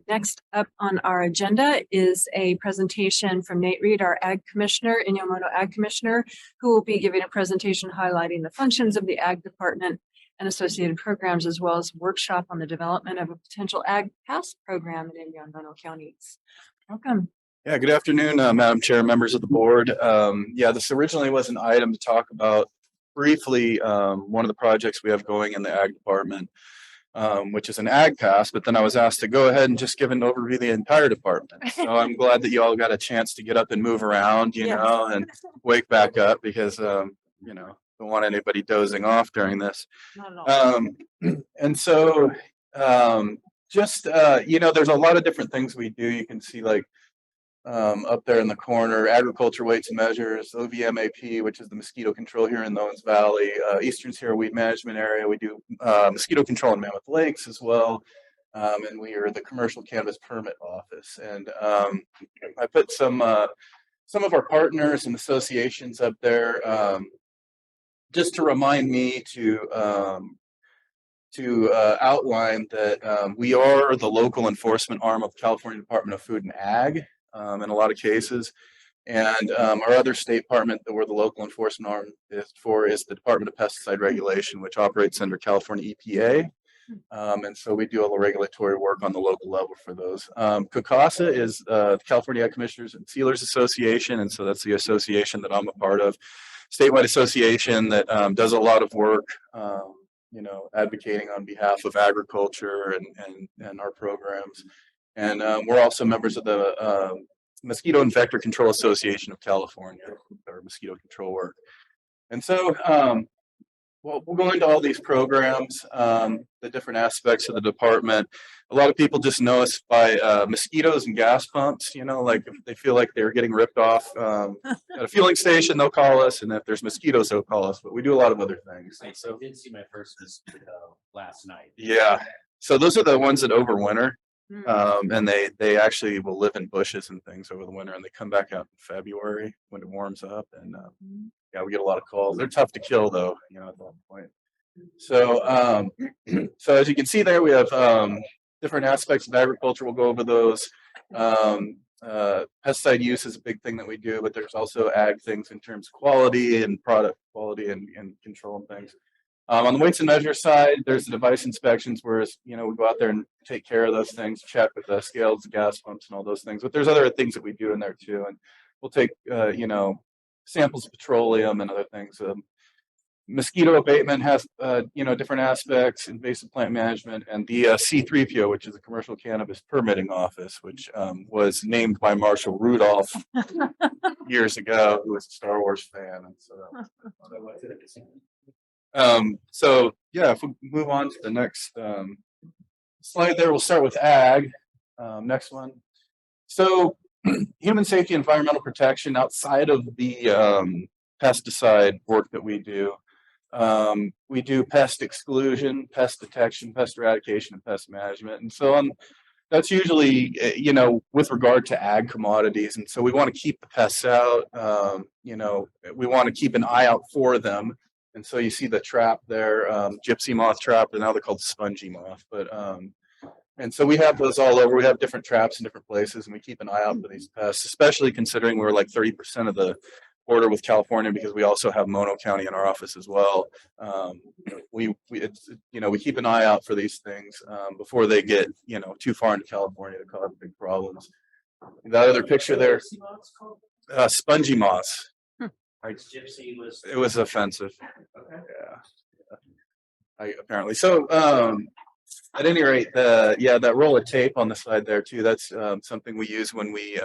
Next up on our agenda is a presentation from Nate Reed, our Ag Commissioner, Inyomoto Ag Commissioner, who will be giving a presentation highlighting the functions of the Ag Department and associated programs, as well as a workshop on the development of a potential Ag Pass program in Inyo counties. Welcome. Yeah, good afternoon, Madam Chair, members of the board. Yeah, this originally was an item to talk about briefly, one of the projects we have going in the Ag Department, which is an Ag Pass, but then I was asked to go ahead and just give an overview of the entire department. So I'm glad that you all got a chance to get up and move around, you know, and wake back up because, you know, don't want anybody dozing off during this. Not at all. And so, you know, there's a lot of different things we do. You can see like up there in the corner, agriculture weights and measures, OVMAP, which is the mosquito control here in the Owens Valley, Eastern Sierra Weed Management Area. We do mosquito control in Mammoth Lakes as well. And we are the Commercial Cannabis Permit Office. And I put some of our partners and associations up there just to remind me to outline that we are the local enforcement arm of the California Department of Food and Ag in a lot of cases. And our other state department that we're the local enforcement arm is the Department of Pesticide Regulation, which operates under California EPA. And so we do all the regulatory work on the local level for those. COCASA is the California Ag Commissioners and Sealers Association. And so that's the association that I'm a part of. Statewide association that does a lot of work, you know, advocating on behalf of agriculture and our programs. And we're also members of the Mosquito and Vector Control Association of California, or mosquito control work. And so, well, we'll go into all these programs, the different aspects of the department. A lot of people just know us by mosquitoes and gas pumps, you know, like if they feel like they're getting ripped off at a fueling station, they'll call us. And if there's mosquitoes, they'll call us. But we do a lot of other things. I did see my first mosquito last night. Yeah. So those are the ones that overwinter. And they actually will live in bushes and things over the winter, and they come back out in February when it warms up. And yeah, we get a lot of calls. They're tough to kill though, you know, at that point. So so as you can see there, we have different aspects of agriculture. We'll go over those. Pesticide use is a big thing that we do, but there's also ag things in terms of quality and product quality and control and things. On the weights and measures side, there's the device inspections, whereas, you know, we go out there and take care of those things, check with the scales, the gas pumps, and all those things. But there's other things that we do in there too, and we'll take, you know, samples of petroleum and other things. Mosquito abatement has, you know, different aspects, invasive plant management, and the C3PO, which is the Commercial Cannabis Permitting Office, which was named by Marshall Rudolph years ago, who was a Star Wars fan, and so. So yeah, if we move on to the next slide there, we'll start with ag. Next one. So human safety, environmental protection outside of the pesticide work that we do pest exclusion, pest detection, pest eradication, and pest management. And so that's usually, you know, with regard to ag commodities. And so we want to keep the pests out, you know, we want to keep an eye out for them. And so you see the trap there, gypsy moth trap, and now they're called spongy moth. But and so we have those all over. We have different traps in different places, and we keep an eye out for these pests, especially considering we're like 30% of the border with California, because we also have Mono County in our office as well. You know, we keep an eye out for these things before they get, you know, too far into California to cause big problems. That other picture there, spongy moths. It was offensive. Okay. Yeah. Apparently. So at any rate, that roll of tape on the side there too, that's something we use when we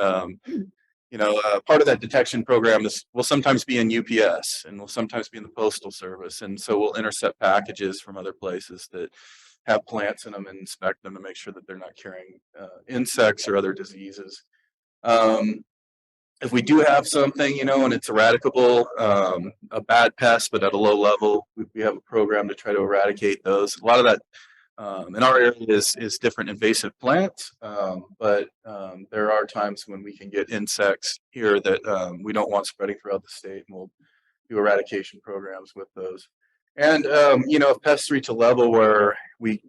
you know, part of that detection program will sometimes be in UPS and will sometimes be in the Postal Service. And so we'll intercept packages from other places that have plants in them and inspect them to make sure that they're not carrying insects or other diseases. If we do have something, you know, and it's eradicable, a bad pest, but at a low level, we have a program to try to eradicate those. A lot of that in our area is different invasive plants, but there are times when we can get insects here that we don't want spreading throughout the state, and we'll do eradication programs with those. And, if pests reach a level where you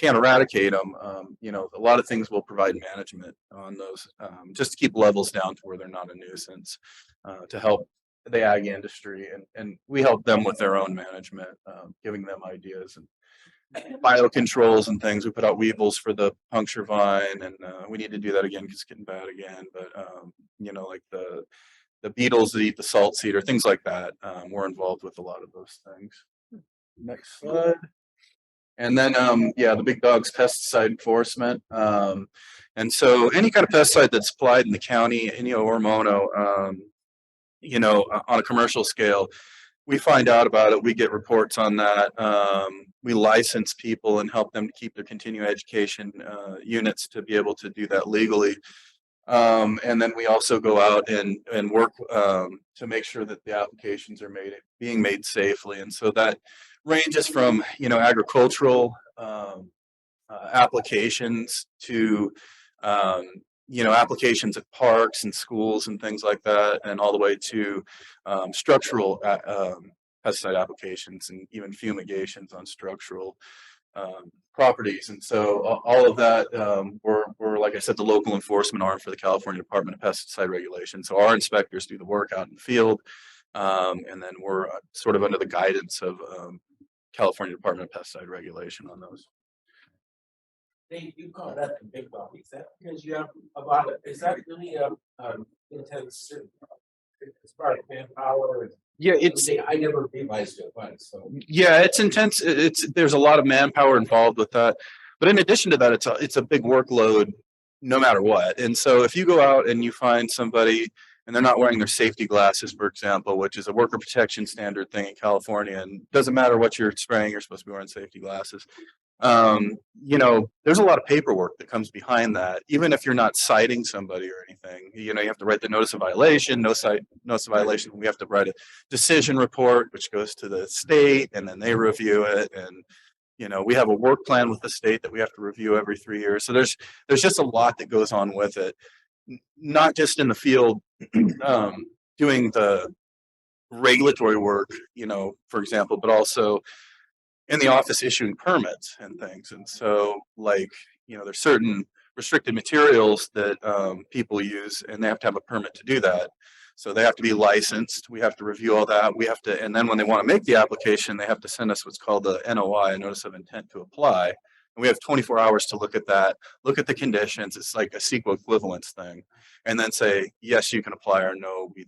can't eradicate them, a lot of things will provide management on those, just to keep levels down to where they're not a nuisance, to help the ag industry. And we help them with their own management, giving them ideas and biocontrols and things. We put out weevils for the puncture vine, and we need to do that again because it's getting bad again. But, like the beetles that eat the salt seed or things like that, we're involved with a lot of those things. Next slide. And then, the big dog's pesticide enforcement. And so any kind of pesticide that's applied in the county, or mono, on a commercial scale, we find out about it. We get reports on that. We license people and help them to keep their continuing education units to be able to do that legally. And then we also go out and work to make sure that the applications are being made safely. And so that ranges from, agricultural applications to, applications at parks and schools and things like that, and all the way to structural pesticide applications and even fumigations on structural properties. And so all of that, we're, like I said, the local enforcement arm for the California Department of Pesticide Regulation. So our inspectors do the work out in the field, and then we're sort of under the guidance of California Department of Pesticide Regulation on those. You call that the big dog. Is that because you have about it? Is that really intense? It's part of manpower. Yeah, I never realized it once. So yeah, it's intense. There's a lot of manpower involved with that. But in addition to that, it's a big workload no matter what. And so if you go out and you find somebody and they're not wearing their safety glasses, for example, which is a worker protection standard thing in California, and doesn't matter what you're spraying, you're supposed to be wearing safety glasses. There's a lot of paperwork that comes behind that. Even if you're not citing somebody or anything, you have to write the notice of violation, notice of violation. We have to write a decision report, which goes to the state, and then they review it. And, we have a work plan with the state that we have to review every 3 years. So there's just a lot that goes on with it, not just in the field, doing the regulatory work, for example, but also in the office issuing permits and things. And so, there's certain restricted materials that people use, and they have to have a permit to do that. So they have to be licensed. We have to review all that. We have to, and then when they want to make the application, they have to send us what's called the NOI, a notice of intent to apply. And we have 24 hours to look at that, look at the conditions. It's like a CEQA equivalence thing. And then say, yes, you can apply, or no, we,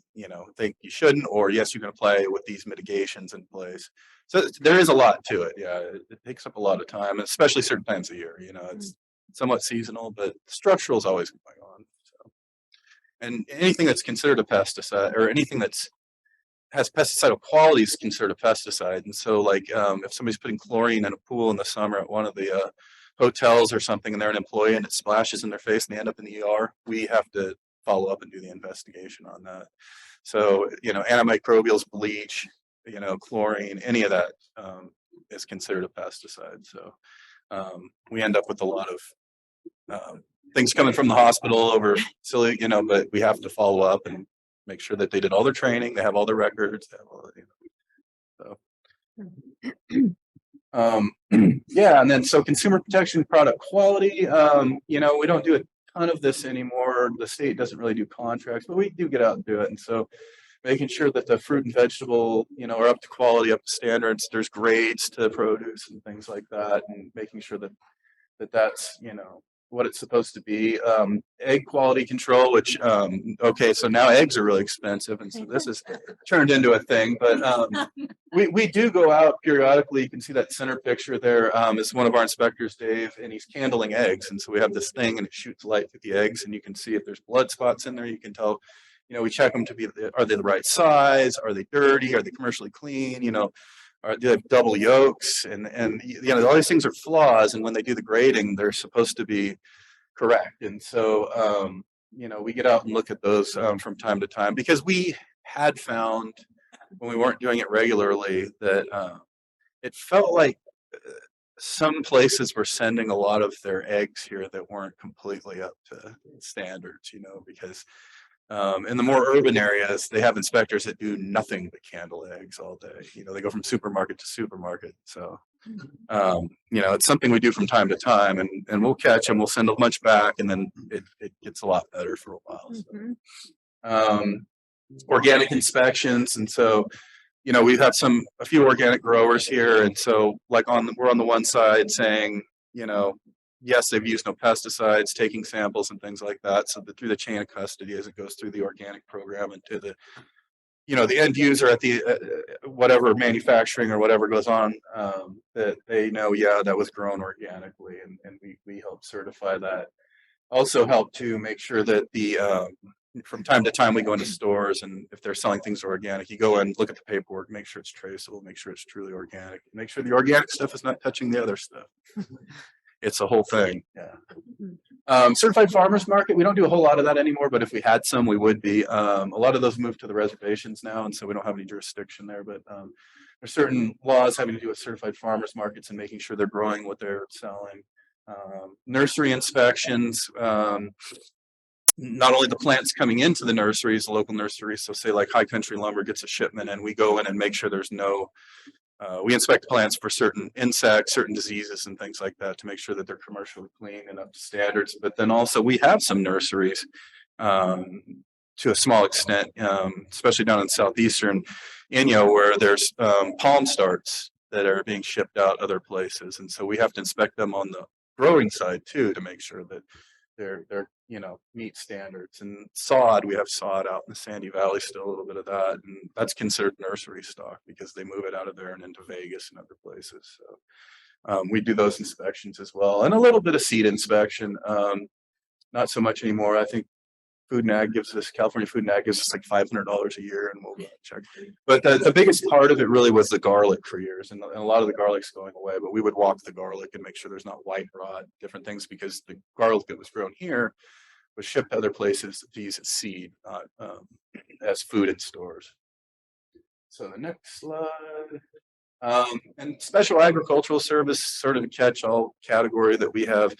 think you shouldn't, or yes, you can apply with these mitigations in place. So there is a lot to it. Yeah, it takes up a lot of time, especially certain times of year. It's somewhat seasonal, but structural is always going on. So, and anything that's considered a pesticide, or anything has pesticidal qualities, considered a pesticide. And so, if somebody's putting chlorine in a pool in the summer at one of the hotels or something, and they're an employee and it splashes in their face and they end up in the ER, we have to follow up and do the investigation on that. So, antimicrobials, bleach, chlorine, any of that is considered a pesticide. So we end up with a lot of things coming from the hospital over silly, but we have to follow up and make sure that they did all their training, they have all their records, they have all so. Yeah, and then so consumer protection, product quality. We don't do a ton of this anymore. The state doesn't really do contracts, but we do get out and do it. And so making sure that the fruit and vegetable, are up to quality, up to standards. There's grades to produce and things like that, and making sure that's what it's supposed to be. Egg quality control, which okay, so now eggs are really expensive, and so this has turned into a thing. But we do go out periodically. You can see that center picture there is one of our inspectors, Dave, and he's candling eggs. And so we have this thing, and it shoots light through the eggs, and you can see if there's blood spots in there. You can tell. We check them to be, are they the right size? Are they dirty? Are they commercially clean? Do they have double yolks? And all these things are flaws. And when they do the grading, they're supposed to be correct. And so, we get out and look at those from time to time, because we had found when we weren't doing it regularly that it felt like some places were sending a lot of their eggs here that weren't completely up to standards, because In the more urban areas, they have inspectors that do nothing but candle eggs all day. They go from supermarket to supermarket. So, it's something we do from time to time, and we'll catch them. We'll send a bunch back, and then it gets a lot better for a while. So. Organic inspections, and so we have a few organic growers here, and so like we're on the one side saying, yes, they've used no pesticides, taking samples and things like that, so that through the chain of custody as it goes through the organic program and to the end user at the whatever manufacturing or whatever goes on, that they know, yeah, that was grown organically, and we help certify that. Also help to make sure that from time to time we go into stores, and if they're selling things organic, you go and look at the paperwork, make sure it's traceable, make sure it's truly organic, make sure the organic stuff is not touching the other stuff. It's a whole thing. Yeah. Certified farmers market, we don't do a whole lot of that anymore, but if we had some, we would be. A lot of those moved to the reservations now, and so we don't have any jurisdiction there, but there's certain laws having to do with certified farmers markets and making sure they're growing what they're selling. Nursery inspections, not only the plants coming into the nurseries, the local nurseries, so say like High Country Lumber gets a shipment, and we go in and make sure there's no, we inspect plants for certain insects, certain diseases and things like that to make sure that they're commercially clean and up to standards. But then also we have some nurseries to a small extent, especially down in southeastern Inyo, where there's palm starts that are being shipped out other places. And so we have to inspect them on the growing side too, to make sure that they're meet standards. And sod, we have sod out in the Sandy Valley, still a little bit of that, and that's considered nursery stock because they move it out of there and into Vegas and other places. So we do those inspections as well, and a little bit of seed inspection. Not so much anymore. I think California Food and Ag gives us like $500 a year, and we'll check. But the biggest part of it really was the garlic for years, and a lot of the garlic's going away. But we would walk the garlic and make sure there's not white rot, different things, because the garlic that was grown here was shipped to other places to use as seed, not as food in stores. So the next slide. And special agricultural service, sort of a catch-all category that we have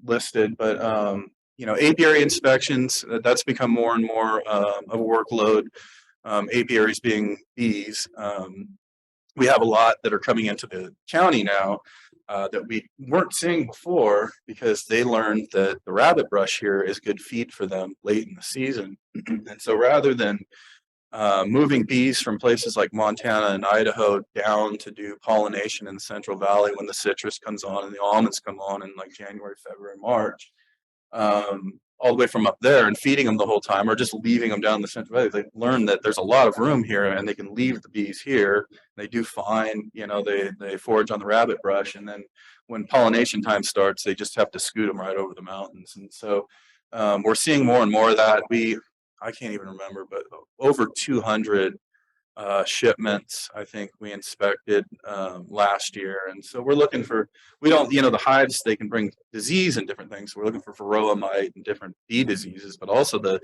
listed, but apiary inspections, that's become more and more of a workload. Apiaries being bees. We have a lot that are coming into the county now that we weren't seeing before, because they learned that the rabbit brush here is good feed for them late in the season. And so rather than moving bees from places like Montana and Idaho down to do pollination in the Central Valley when the citrus comes on and the almonds come on in like January, February, March, all the way from up there and feeding them the whole time, or just leaving them down the Central Valley, they learn that there's a lot of room here and they can leave the bees here. They do fine, they forage on the rabbit brush, and then when pollination time starts, they just have to scoot them right over the mountains. And so we're seeing more and more of that. I can't even remember, but over 200 shipments I think we inspected last year. And so we're looking for, we don't, the hives, they can bring disease and different things. So we're looking for varroa mite and different bee diseases, but also the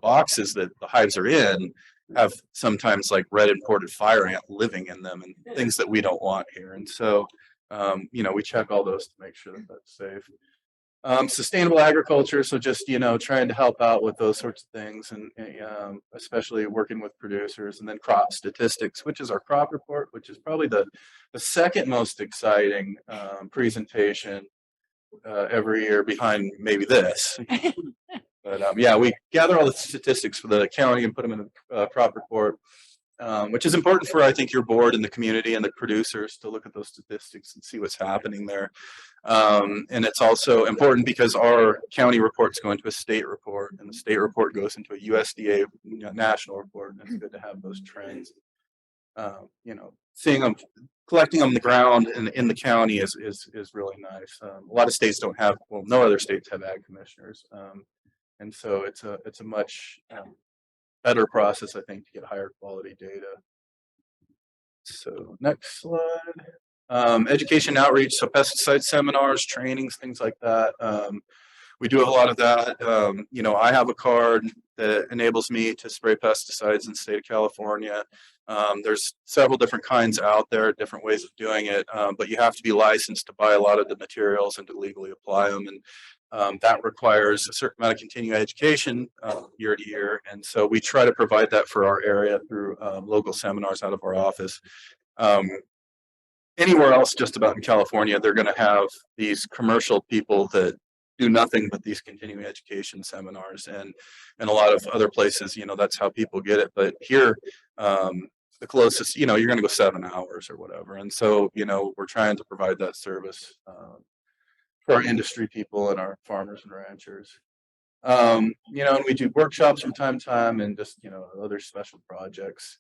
boxes that the hives are in have sometimes like red imported fire ant living in them and things that we don't want here. And so we check all those to make sure that that's safe. Sustainable agriculture, so just trying to help out with those sorts of things, and especially working with producers. And then crop statistics, which is our crop report, which is probably the second most exciting presentation every year, behind maybe this. But we gather all the statistics for the county and put them in a crop report, which is important for, I think, your board and the community and the producers to look at those statistics and see what's happening there. And it's also important because our county reports go into a state report, and the state report goes into a USDA national report, and it's good to have those trends. Seeing them, collecting them on the ground in the county is really nice. A lot of states don't have, well, no other states have ag commissioners, and so it's a much better process, I think, to get higher quality data. So next slide. Education outreach, so pesticide seminars, trainings, things like that. We do a lot of that. I have a card that enables me to spray pesticides in the state of California. There's several different kinds out there, different ways of doing it, but you have to be licensed to buy a lot of the materials and to legally apply them. And that requires a certain amount of continuing education year to year. And so we try to provide that for our area through local seminars out of our office. Anywhere else, just about in California, they're going to have these commercial people that do nothing but these continuing education seminars, and a lot of other places, that's how people get it. But here, the closest, you're going to go 7 hours or whatever. And so, we're trying to provide that service for our industry people and our farmers and ranchers. And we do workshops from time to time and just, other special projects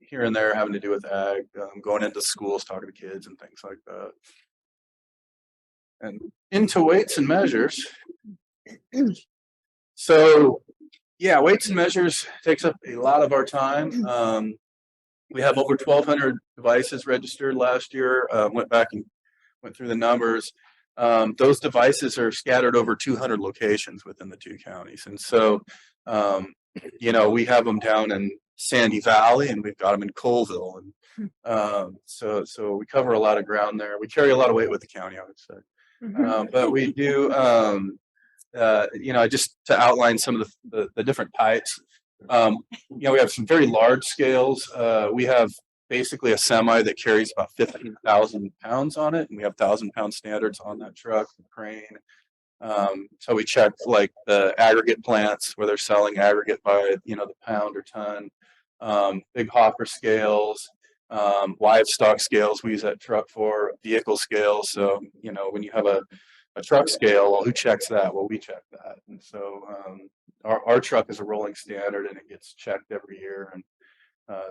here and there having to do with ag, going into schools, talking to kids and things like that. And into weights and measures. So, yeah, weights and measures takes up a lot of our time. We have over 1,200 devices registered last year. Went back and went through the numbers. Those devices are scattered over 200 locations within the 2 counties. And so, we have them down in Sandy Valley, and we've got them in Colville. And so we cover a lot of ground there. We carry a lot of weight with the county, I would say. But we do, just to outline some of the different types. We have some very large scales. We have basically a semi that carries about 15,000 pounds on it, and we have 1,000-pound standards on that truck, the crane. So we check like the aggregate plants where they're selling aggregate by the pound or ton. Big hopper scales, livestock scales we use that truck for, vehicle scales. So when you have a truck scale, well, who checks that? Well, we check that. And so our truck is a rolling standard, and it gets checked every year. And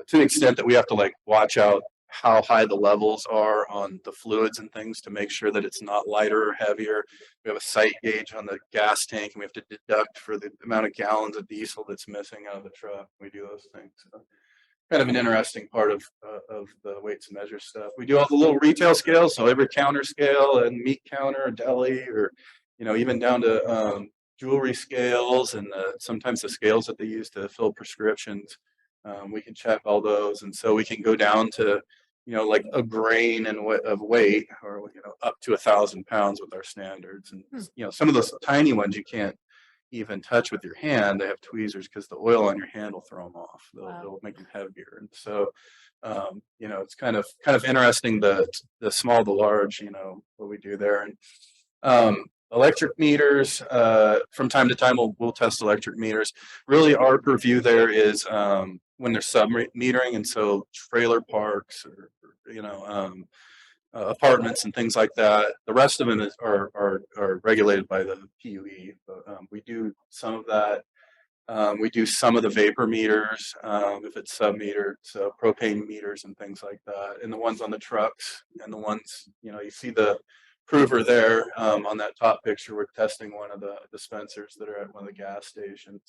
to the extent that we have to watch out how high the levels are on the fluids and things to make sure that it's not lighter or heavier. We have a sight gauge on the gas tank, and we have to deduct for the amount of gallons of diesel that's missing out of the truck. We do those things. So kind of an interesting part of the weights and measures stuff. We do all the little retail scales, so every counter scale and meat counter, deli, or even down to jewelry scales, and sometimes the scales that they use to fill prescriptions. We can check all those, and so we can go down to like a grain of weight, or up to 1,000 pounds with our standards. And some of those tiny ones you can't even touch with your hand. They have tweezers because the oil on your hand will throw them off. They'll make them heavier. And so it's kind of interesting, the small to large, what we do there. And electric meters, from time to time we'll test electric meters. Really our purview there is when they're sub-metering, and so trailer parks or apartments and things like that. The rest of them are regulated by the PUE, but we do some of that. We do some of the vapor meters if it's sub-metered, so propane meters and things like that. And the ones on the trucks, and the ones you see the prover there on that top picture. We're testing one of the dispensers that are at one of the gas stations.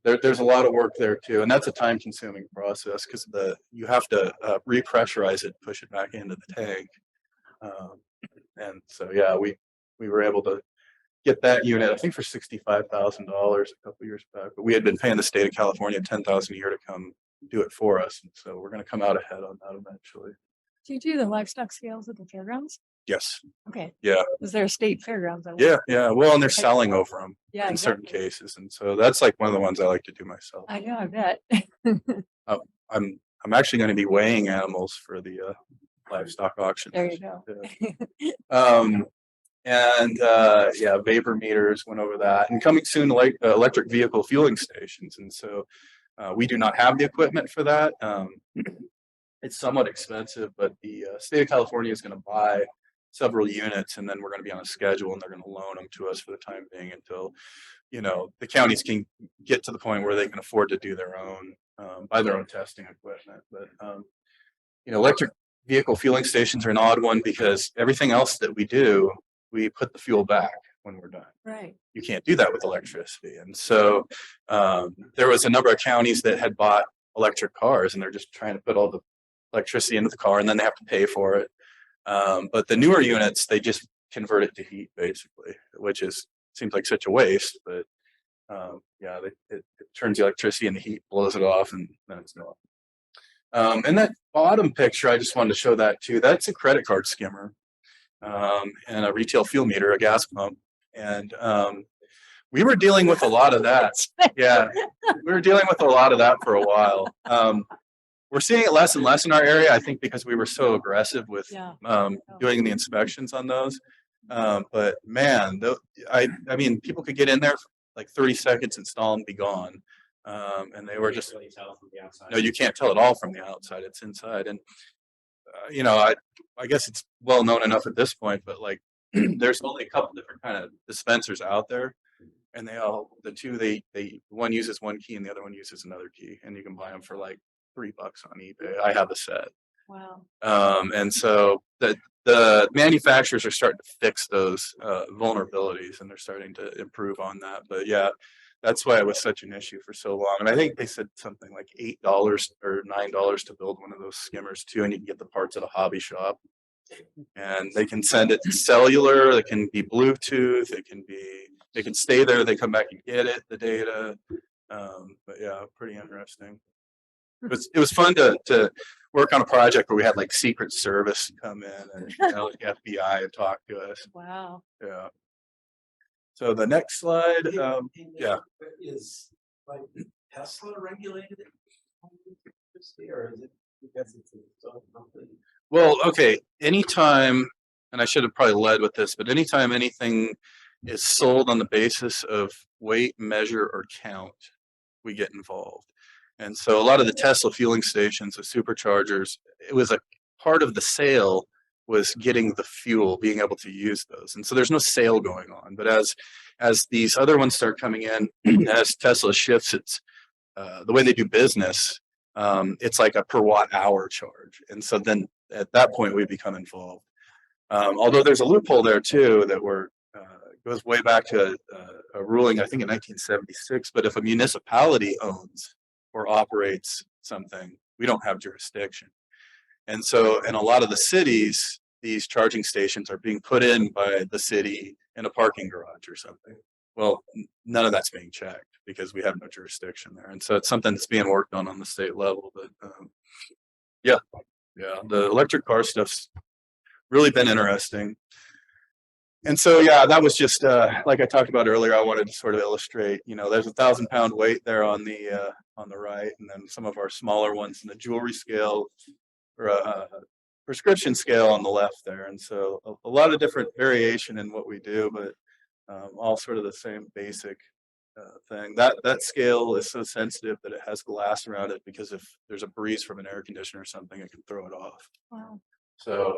There's a lot of work there too, and that's a time-consuming process because you have to repressurize it, push it back into the tank. And so yeah, we were able to get that unit, I think, for $65,000 a couple years back. But we had been paying the state of California $10,000 a year to come do it for us, and so we're going to come out ahead on that eventually. Do you do the livestock scales at the fairgrounds? Yes. Okay. Yeah. Is there a state fairgrounds? Yeah. Well, and they're selling over them in certain exactly. cases, and so that's like one of the ones I like to do myself. I know, I bet. I'm actually going to be weighing animals for the livestock auction. There you go. Yeah. Vapor meters, went over that, and coming soon, like electric vehicle fueling stations. And so we do not have the equipment for that. It's somewhat expensive, but the state of California is going to buy several units, and then we're going to be on a schedule, and they're going to loan them to us for the time being until the counties can get to the point where they can afford to do their own, buy their own testing equipment. But electric vehicle fueling stations are an odd one because everything else that we do, we put the fuel back when we're done. Right. You can't do that with electricity. And so there was a number of counties that had bought electric cars, and they're just trying to put all the electricity into the car, and then they have to pay for it. But the newer units, they just convert it to heat, basically, which seems like such a waste. But it turns the electricity into heat, blows it off, and then it's gone. And that bottom picture, I just wanted to show that too. That's a credit card skimmer. and a retail fuel meter, a gas pump. And we were dealing with a lot of that. Yeah, we were dealing with a lot of that for a while. We're seeing it less and less in our area, I think, because we were so aggressive with Yeah. doing the inspections on those. But man, I mean, people could get in there for like 30 seconds, install and be gone. And they were Can't just, really tell from the outside. no, you can't tell it all from the outside. It's inside. And, you know, I guess it's well known enough at this point, but like there's only a couple different kind of dispensers out there. And one uses one key and the other one uses another key. And you can buy them for like $3 on eBay. I have a set. Wow. And so the manufacturers are starting to fix those vulnerabilities and they're starting to improve on that. But yeah, that's why it was such an issue for so long. And I think they said something like $8 or $9 to build one of those skimmers too, and you can get the parts at a hobby shop. And they can send it cellular, it can be Bluetooth, they can stay there, they come back and get it, the data. But yeah, pretty interesting. It was fun to work on a project where we had like Secret Service come in and like FBI and talk to us. Wow. Yeah. So the next slide, yeah. Is like Tesla regulated? Or is it because it's its own company? Well, okay, anytime, and I should have probably led with this, but anytime anything is sold on the basis of weight, measure, or count, we get involved. And so a lot of the Tesla fueling stations, the superchargers, it was a part of the sale was getting the fuel, being able to use those. And so there's no sale going on. But as these other ones start coming in, as Tesla shifts its the way they do business, it's like a per watt hour charge. And so then at that point we become involved. Although there's a loophole there too that goes way back to a ruling, I think in 1976. But if a municipality owns or operates something, we don't have jurisdiction. And so in a lot of the cities, these charging stations are being put in by the city in a parking garage or something. Well, none of that's being checked because we have no jurisdiction there. And so it's something that's being worked on the state level. But yeah, the electric car stuff's really been interesting. And so, yeah, that was just like I talked about earlier. I wanted to sort of illustrate, you know, there's 1,000-pound weight there on the right, and then some of our smaller ones in the jewelry scale or prescription scale on the left there. And so a lot of different variation in what we do, but all sort of the same basic thing. That scale is so sensitive that it has glass around it because if there's a breeze from an air conditioner or something, it can throw it off. Wow. So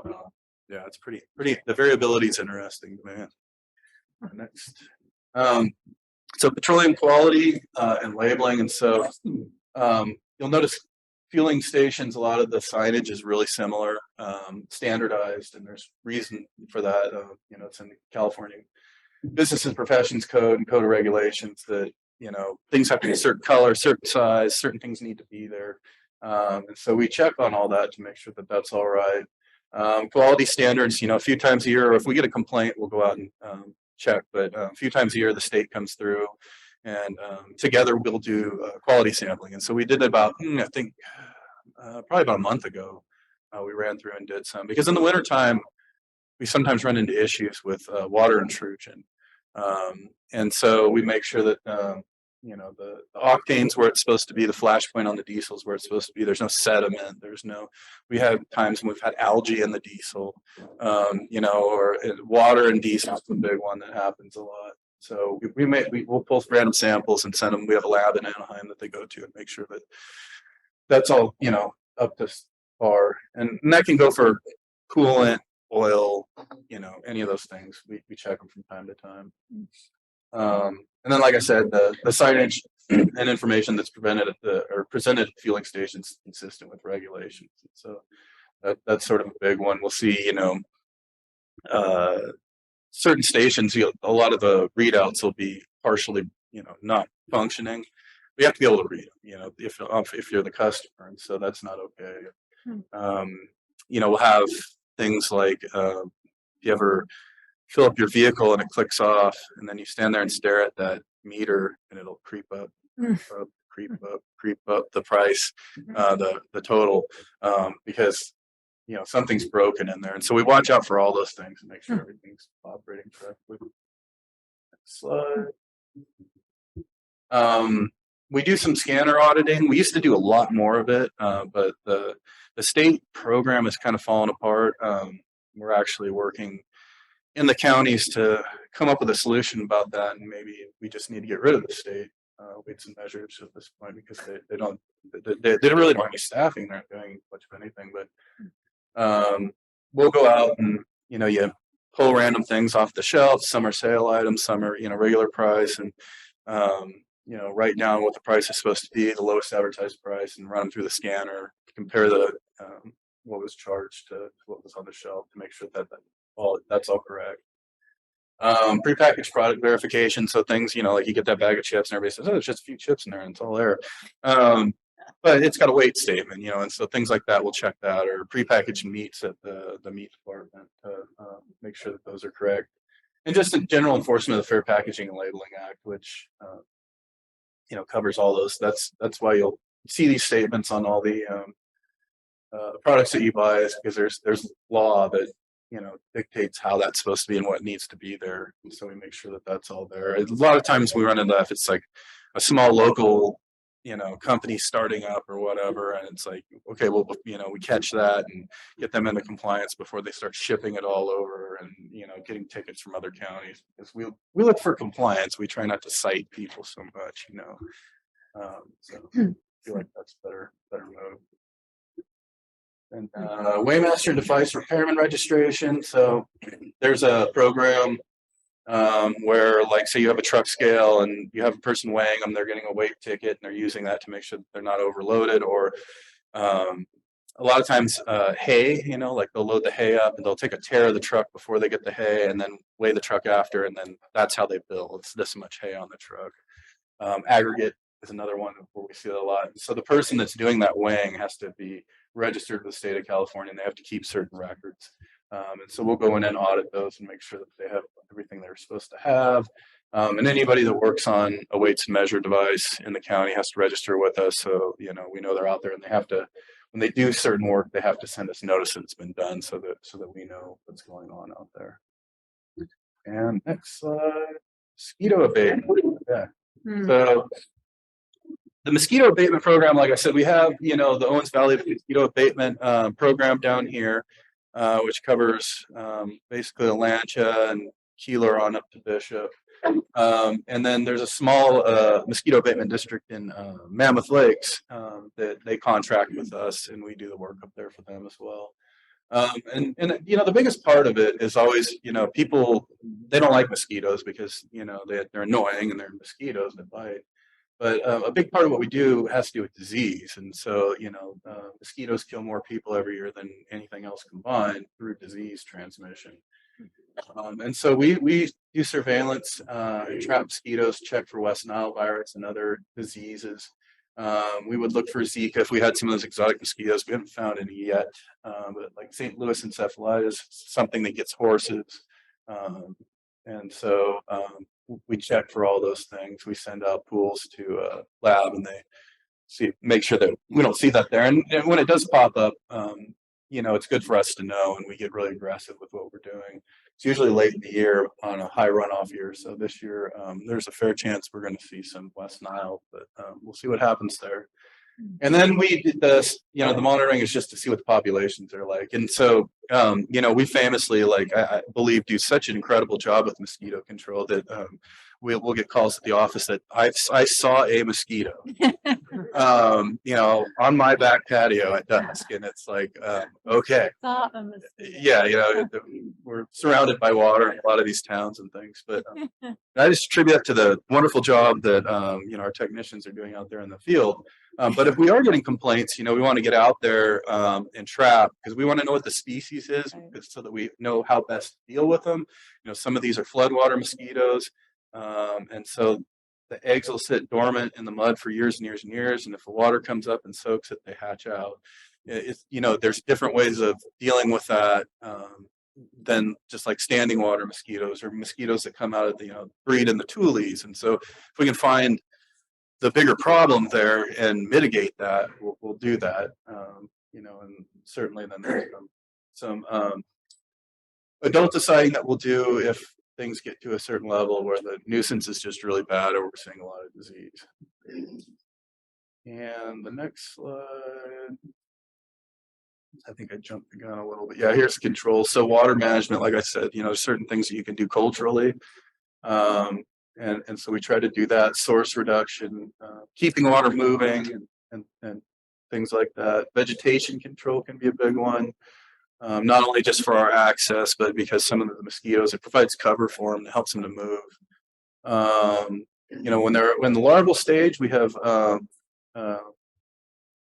yeah, it's pretty. The variability is interesting, man. Next, so petroleum quality and labeling, and so you'll notice fueling stations. A lot of the signage is really similar, standardized, and there's reason for that. You know, it's in the California Business and Professions Code and Code of Regulations that you know things have to be a certain color, certain size, certain things need to be there, and so we check on all that to make sure that that's all right. Quality standards, you know, a few times a year, or if we get a complaint, we'll go out and check, but a few times a year, the state comes through and together we'll do quality sampling. And so we did about, I think, probably about a month ago, we ran through and did some, because in the wintertime, we sometimes run into issues with water intrusion. And so we make sure that, you know, the octane's where it's supposed to be, the flash point on the diesel's where it's supposed to be. There's no sediment. We have times when we've had algae in the diesel, you know, or water and diesel is the big one that happens a lot. So we'll pull random samples and send them. We have a lab in Anaheim that they go to and make sure that that's all, you know, up to par. And that can go for coolant, oil, you know, any of those things. We check them from time to time. And then, like I said, the signage and information that's presented at fueling stations is consistent with regulations. So that's sort of a big one. We'll see, you know, certain stations, a lot of the readouts will be partially, you know, not functioning. We have to be able to read them, you know, if you're the customer, and so that's not okay. You know, we'll have things like if you ever fill up your vehicle and it clicks off, and then you stand there and stare at that meter, and it'll creep up the price, the total, because something's broken in there. And so we watch out for all those things and make sure everything's operating correctly. Next slide. We do some scanner auditing. We used to do a lot more of it, but the state program has kind of fallen apart. We're actually working in the counties to come up with a solution about that, and maybe we just need to get rid of the state weights and measures at this point because they really don't have any staffing. They're not doing much of anything. But we'll go out and you pull random things off the shelf. Some are sale items, some are regular price, and write down what the price is supposed to be, the lowest advertised price, and run them through the scanner, compare the what was charged to what was on the shelf to make sure that's all correct. Prepackaged product verification, so things like you get that bag of chips and everybody says, oh, there's just a few chips in there and it's all there, but it's got a weight statement, and so things like that, we'll check that, or prepackaged meats at the meat department to make sure that those are correct. And just in general enforcement of the Fair Packaging and Labeling Act, which covers all those. That's why you'll see these statements on all the products that you buy, is because there's law that dictates how that's supposed to be and what needs to be there. And so we make sure that that's all there. A lot of times we run into that if it's like a small local company starting up or whatever, and it's like, okay, well, we catch that and get them into compliance before they start shipping it all over and getting tickets from other counties, because we look for compliance. We try not to cite people so much, so I feel like that's better mode. And Weighmaster device repairman registration. So there's a program where, like, say you have a truck scale and you have a person weighing them, they're getting a weight ticket, and they're using that to make sure that they're not overloaded. Or a lot of times hay, like they'll load the hay up and they'll take a tear of the truck before they get the hay and then weigh the truck after, and then that's how they bill. It's this much hay on the truck. Aggregate is another one where we see it a lot. So the person that's doing that weighing has to be registered with the state of California, and they have to keep certain records. And so we'll go in and audit those and make sure that they have everything they're supposed to have. And anybody that works on a weights and measure device in the county has to register with us. So, we know they're out there, and they have to, when they do certain work, they have to send us notice that it's been done so that we know what's going on out there. And next slide, mosquito abatement. Yeah. So the mosquito abatement program, like I said, we have, the Owens Valley Mosquito Abatement program down here, which covers basically Alancha and Keeler on up to Bishop. And then there's a small mosquito abatement district in Mammoth Lakes that they contract with us, and we do the work up there for them as well. And the biggest part of it is always, people, they don't like mosquitoes because, they're annoying and they're mosquitoes that bite. But a big part of what we do has to do with disease. And so, mosquitoes kill more people every year than anything else combined through disease transmission. And so we do surveillance, trap mosquitoes, check for West Nile virus and other diseases. We would look for Zika if we had some of those exotic mosquitoes. We haven't found any yet, but like St. Louis encephalitis, something that gets horses. And so we check for all those things. We send out pools to a lab, and they make sure that we don't see that there. And when it does pop up, it's good for us to know, and we get really aggressive with what we're doing. It's usually late in the year on a high runoff year. So this year, there's a fair chance we're going to see some West Nile, but we'll see what happens there. And then we did this, the monitoring is just to see what the populations are like. And so, we famously, I believe, do such an incredible job with mosquito control that we'll get calls at the office that I saw a mosquito, on my back patio at dusk. And it's like, okay. Yeah, we're surrounded by water in a lot of these towns and things. But I just attribute that to the wonderful job that, our technicians are doing out there in the field. But if we are getting complaints, we want to get out there and trap, because we want to know what the species is, so that we know how best to deal with them. Some of these are floodwater mosquitoes. And so the eggs will sit dormant in the mud for years and years and years. And if the water comes up and soaks it, they hatch out. There's different ways of dealing with that than just like standing water mosquitoes or mosquitoes that come out of breed in the tules. And so if we can find the bigger problem there and mitigate that, we'll do that. and certainly then there's some adult deciding that we'll do if things get to a certain level where the nuisance is just really bad or we're seeing a lot of disease. And the next slide, I think I jumped the gun a little bit. Yeah, here's control. So water management, like I said, certain things that you can do culturally. And so we try to do that, source reduction, keeping water moving and things like that. Vegetation control can be a big one. Not only just for our access, but because some of the mosquitoes, it provides cover for them, it helps them to move. When the larval stage, we have,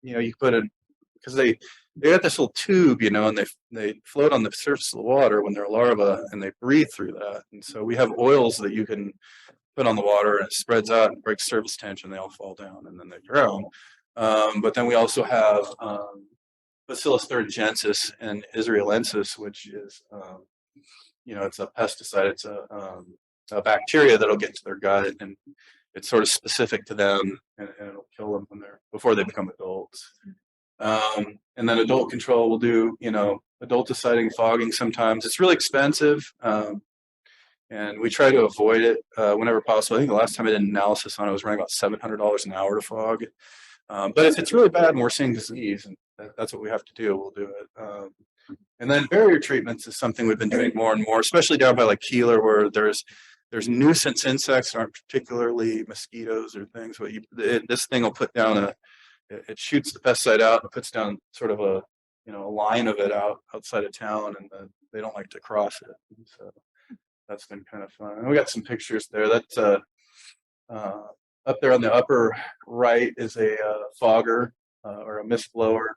you put in, because they got this little tube, and they float on the surface of the water when they're larvae, and they breathe through that. And so we have oils that you can put on the water, and it spreads out and breaks surface tension. They all fall down, and then they drown. But then we also have Bacillus thuringiensis and israelensis, which is, it's a pesticide. It's a bacteria that'll get to their gut, and it's sort of specific to them, and it'll kill them before they become adults. And then adult control will do, adulticiding, fogging sometimes. It's really expensive, and we try to avoid it whenever possible. I think the last time I did an analysis on it was running about $700 an hour to fog. But if it's really bad and we're seeing disease, and that's what we have to do, we'll do it. And then barrier treatments is something we've been doing more and more, especially down by like Keeler, where there's nuisance insects that aren't particularly mosquitoes or things. But this thing will put down it shoots the pesticide out and puts down sort of a line of it outside of town, and they don't like to cross it. And so that's been kind of fun. And we got some pictures there. That's up there on the upper right is a fogger or a mist blower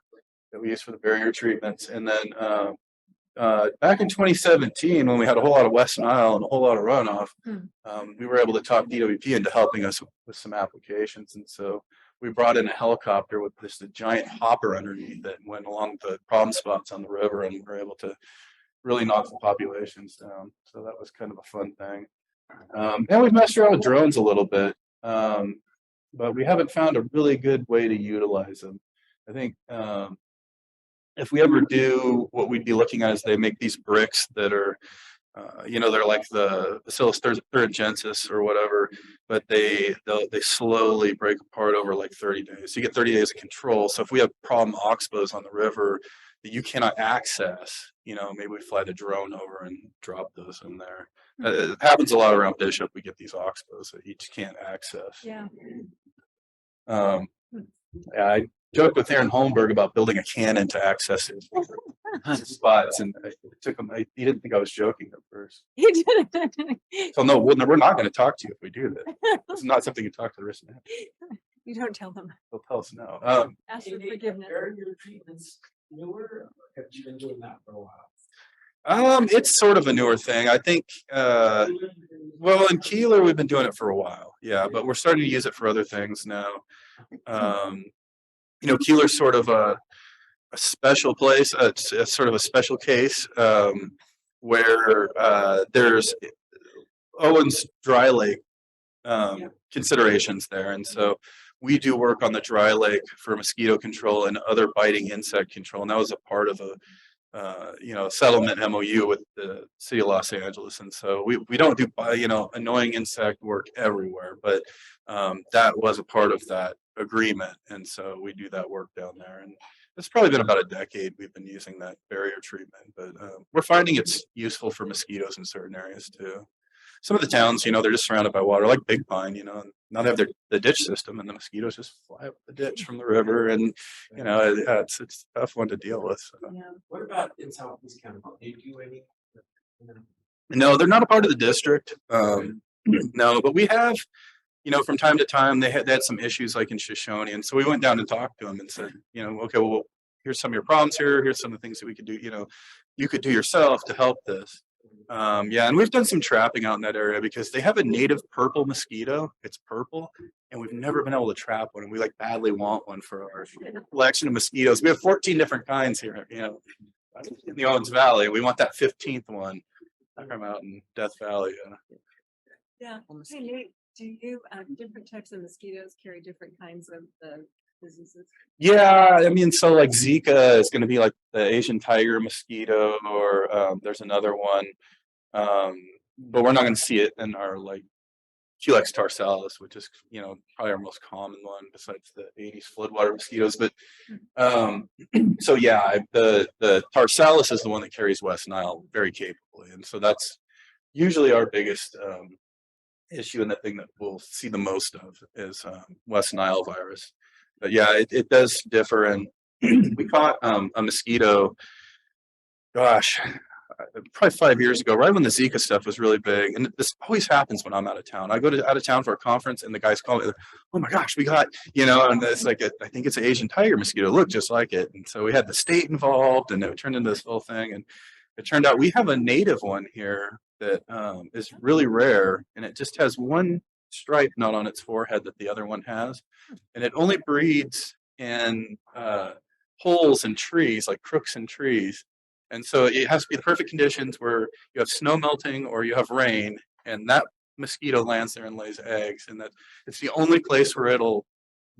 that we use for the barrier treatments. And then back in 2017, when we had a whole lot of West Nile and a whole lot of runoff, we were able to talk DWP into helping us with some applications. And so we brought in a helicopter with a giant hopper underneath that went along the problem spots on the river, and we were able to really knock the populations down. So that was kind of a fun thing. And we've messed around with drones a little bit, but we haven't found a really good way to utilize them. I think if we ever do, what we'd be looking at is they make these bricks that are, they're like the Bacillus thuringiensis or whatever, but they slowly break apart over like 30 days. So you get 30 days of control. So if we have problem oxbows on the river that you cannot access, maybe we fly the drone over and drop those in there. It happens a lot around Bishop. We get these oxbows that you just can't access. Yeah. I joked with Aaron Holmberg about building a cannon to access his spots, and it took him. He didn't think I was joking at first. He did. So no, we're not going to talk to you if we do that. It's not something you talk to the risk manager. You don't tell them. They'll tell us no. Ask for forgiveness. Barrier treatments newer, or have you been doing that for a while? It's sort of a newer thing. I think, well, in Keeler, we've been doing it for a while. Yeah, but we're starting to use it for other things now. Keeler's sort of a special place. It's sort of a special case where there's Owens Dry Lake considerations there. And so we do work on the dry lake for mosquito control and other biting insect control. And that was a part of a settlement MOU with the city of Los Angeles. And so we don't do, annoying insect work everywhere, but that was a part of that agreement. And so we do that work down there. And it's probably been about a decade we've been using that barrier treatment, but we're finding it's useful for mosquitoes in certain areas too. Some of the towns, they're just surrounded by water, like Big Pine, and now they have the ditch system, and the mosquitoes just fly up the ditch from the river, and it's a tough one to deal with. So. Yeah. What about in Southeast County? Do you do any? No, they're not a part of the district. No, but we have, from time to time they had some issues like in Shoshone, and so we went down and talked to them and said, okay, well, here's some of your problems here. Here's some of the things that we could do. You could do yourself to help this. And we've done some trapping out in that area because they have a native purple mosquito. It's purple, and we've never been able to trap one. And we badly want one for our collection of mosquitoes. We have 14 different kinds here, in the Owens Valley. We want that 15th one from out in Death Valley. Yeah. Hey, Nate, do you different types of mosquitoes carry different kinds of the diseases? Yeah, I mean, so like Zika is going to be like the Asian tiger mosquito, or there's another one, um, but we're not going to see it in our like Culex tarsalis, which is probably our most common one besides the 80s floodwater mosquitoes. But so yeah, the tarsalis is the one that carries West Nile very capably, and so that's usually our biggest issue, and the thing that we'll see the most of is West Nile virus. But yeah, it does differ, and we caught a mosquito. Gosh, probably 5 years ago, right when the Zika stuff was really big. And this always happens when I'm out of town. I go to out of town for a conference, and the guys call me, like, "Oh my gosh, we got," and it's like I think it's an Asian tiger mosquito. Look just like it. And so we had the state involved, and it turned into this whole thing. And it turned out we have a native one here that is really rare, and it just has one stripe not on its forehead that the other one has, and it only breeds in holes in trees, like crooks in trees. And so it has to be the perfect conditions where you have snow melting or you have rain, and that mosquito lands there and lays eggs, and that it's the only place where it'll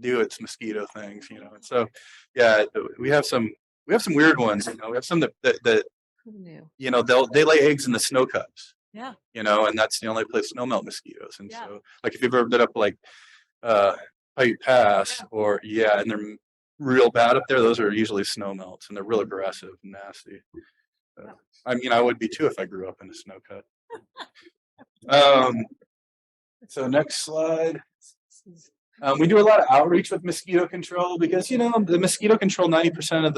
do its mosquito things, And so, yeah, we have some weird ones. We have some that Who knew? they lay eggs in the snow cups. Yeah. And that's the only place snow melt mosquitoes. And Yeah. so, like if you've ever been up like Pike Pass, or and they're real bad up there, those are usually snow melts, and they're real aggressive and nasty. I mean, I would be too if I grew up in a snow cut. So next slide. We do a lot of outreach with mosquito control because the mosquito control, 90% of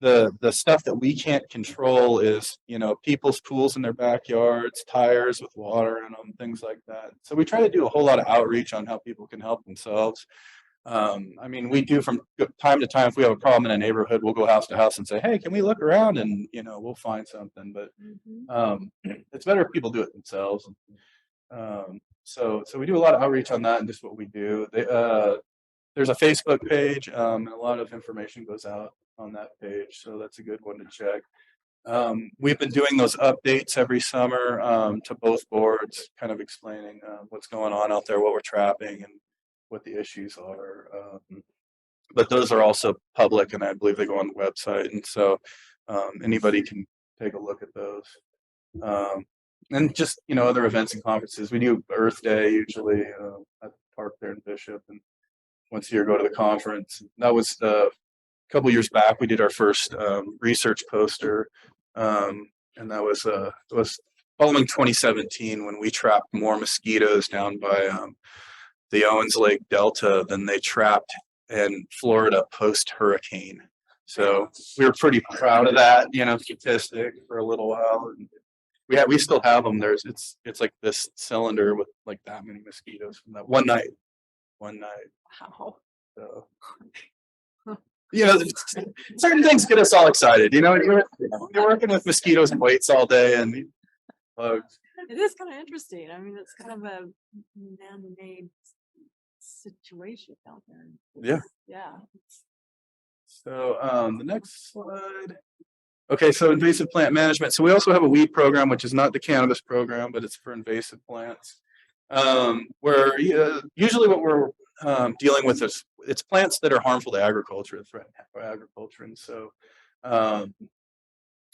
the stuff that we can't control is people's pools in their backyards, tires with water in them, things like that. So we try to do a whole lot of outreach on how people can help themselves. I mean, we do from time to time, if we have a problem in a neighborhood, we'll go house to house and say, "Hey, can we look around?" And we'll find something. But it's better if people do it themselves. So we do a lot of outreach on that, and just what we do. There's a Facebook page, and a lot of information goes out on that page, so that's a good one to check. We've been doing those updates every summer to both boards, kind of explaining what's going on out there, what we're trapping, and what the issues are. But those are also public, and I believe they go on the website, and so anybody can take a look at those. And just other events and conferences. We do Earth Day usually at the park there in Bishop, and once a year go to the conference. That was a couple years back. We did our first research poster, and that was following 2017 when we trapped more mosquitoes down by the Owens Lake Delta than they trapped in Florida post hurricane. So we were pretty proud of that, statistic for a little while. And we still have them. It's like this cylinder with like that many mosquitoes from that one night. Wow. So, certain things get us all excited. You're working with mosquitoes and weights all day and bugs. It is kind of interesting. I mean, it's kind of a man-made situation out there. Yeah. Yeah. So the next slide. Okay, so invasive plant management. So we also have a weed program, which is not the cannabis program, but it's for invasive plants. Where usually what we're dealing with is it's plants that are harmful to agriculture, threaten agriculture, and so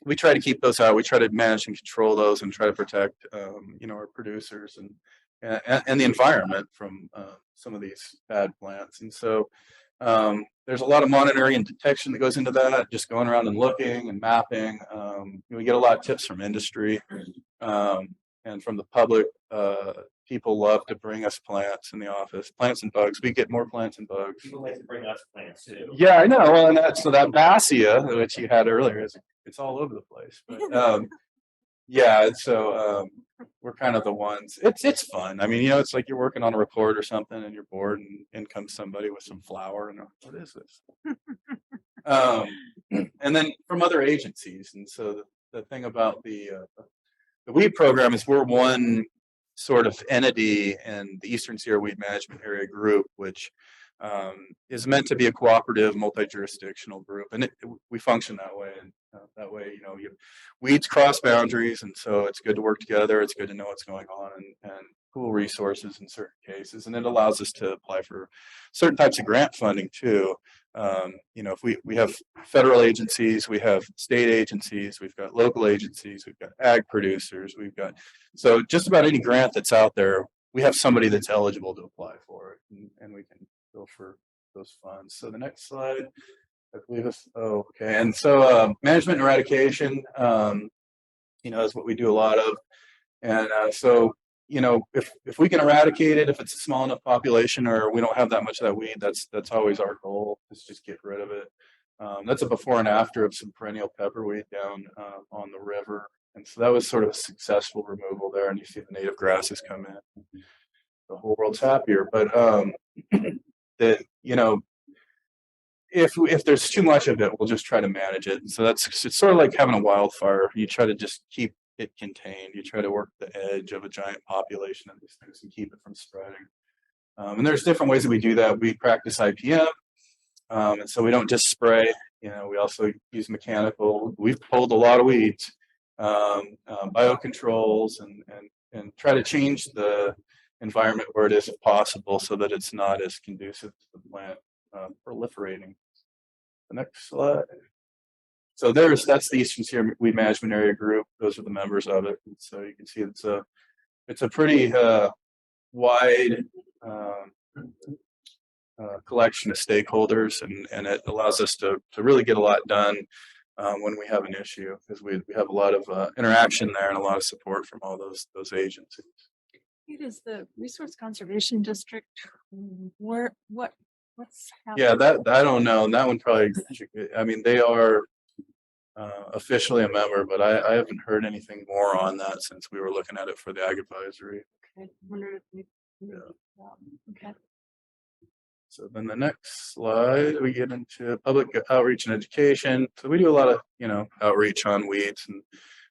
we try to keep those out. We try to manage and control those, and try to protect our producers and the environment from some of these bad plants. And so there's a lot of monitoring and detection that goes into that, just going around and looking and mapping. We get a lot of tips from industry and from the public. People love to bring us plants in the office, plants and bugs. We get more plants and bugs. People like to bring us plants too. Yeah, I know. Well, and that Basia, which you had earlier, it's all over the place. But yeah, so we're kind of the ones. It's fun. I mean, it's like you're working on a report or something, and you're bored, and in comes somebody with some flour, and what is this? And then from other agencies. And so the thing about the weed program is we're one sort of entity in the Eastern Sierra Weed Management Area Group, which is meant to be a cooperative, multi-jurisdictional group, and we function that way. And that way, weeds cross boundaries, and so it's good to work together. It's good to know what's going on, and pool resources in certain cases, and it allows us to apply for certain types of grant funding too. You know, if we have federal agencies, we have state agencies, we've got local agencies, we've got ag producers, we've got, so just about any grant that's out there, we have somebody that's eligible to apply for it, and we can go for those funds. So the next slide, I believe is, oh, okay. And so management and eradication, you know, is what we do a lot of. And so, you know, if we can eradicate it, if it's a small enough population or we don't have that much of that weed, that's always our goal, is just get rid of it. That's a before and after of some perennial pepperweed down on the river. And so that was sort of a successful removal there. And you see the native grasses come in. The whole world's happier. But that, you know, if there's too much of it, we'll just try to manage it. And so it's sort of like having a wildfire. You try to just keep it contained. You try to work the edge of a giant population of these things and keep it from spreading. And there's different ways that we do that. We practice IPM, and so we don't just spray. You know, we also use mechanical. We've pulled a lot of weeds, biocontrols, and try to change the environment where it is if possible, so that it's not as conducive to the plant proliferating. The next slide. So that's the Eastern Sierra Weed Management Area Group. Those are the members of it. And so you can see it's a pretty wide collection of stakeholders, and it allows us to really get a lot done when we have an issue, because we have a lot of interaction there and a lot of support from all those agencies. It is the Resource Conservation District. What's happening? Yeah, that I don't know. And that one probably, I mean, they are officially a member, but I haven't heard anything more on that since we were looking at it for the Ag Advisory. Okay. Wondered if we, Yeah. okay. So then the next slide, we get into public outreach and education. So we do a lot of, you know, outreach on weeds, and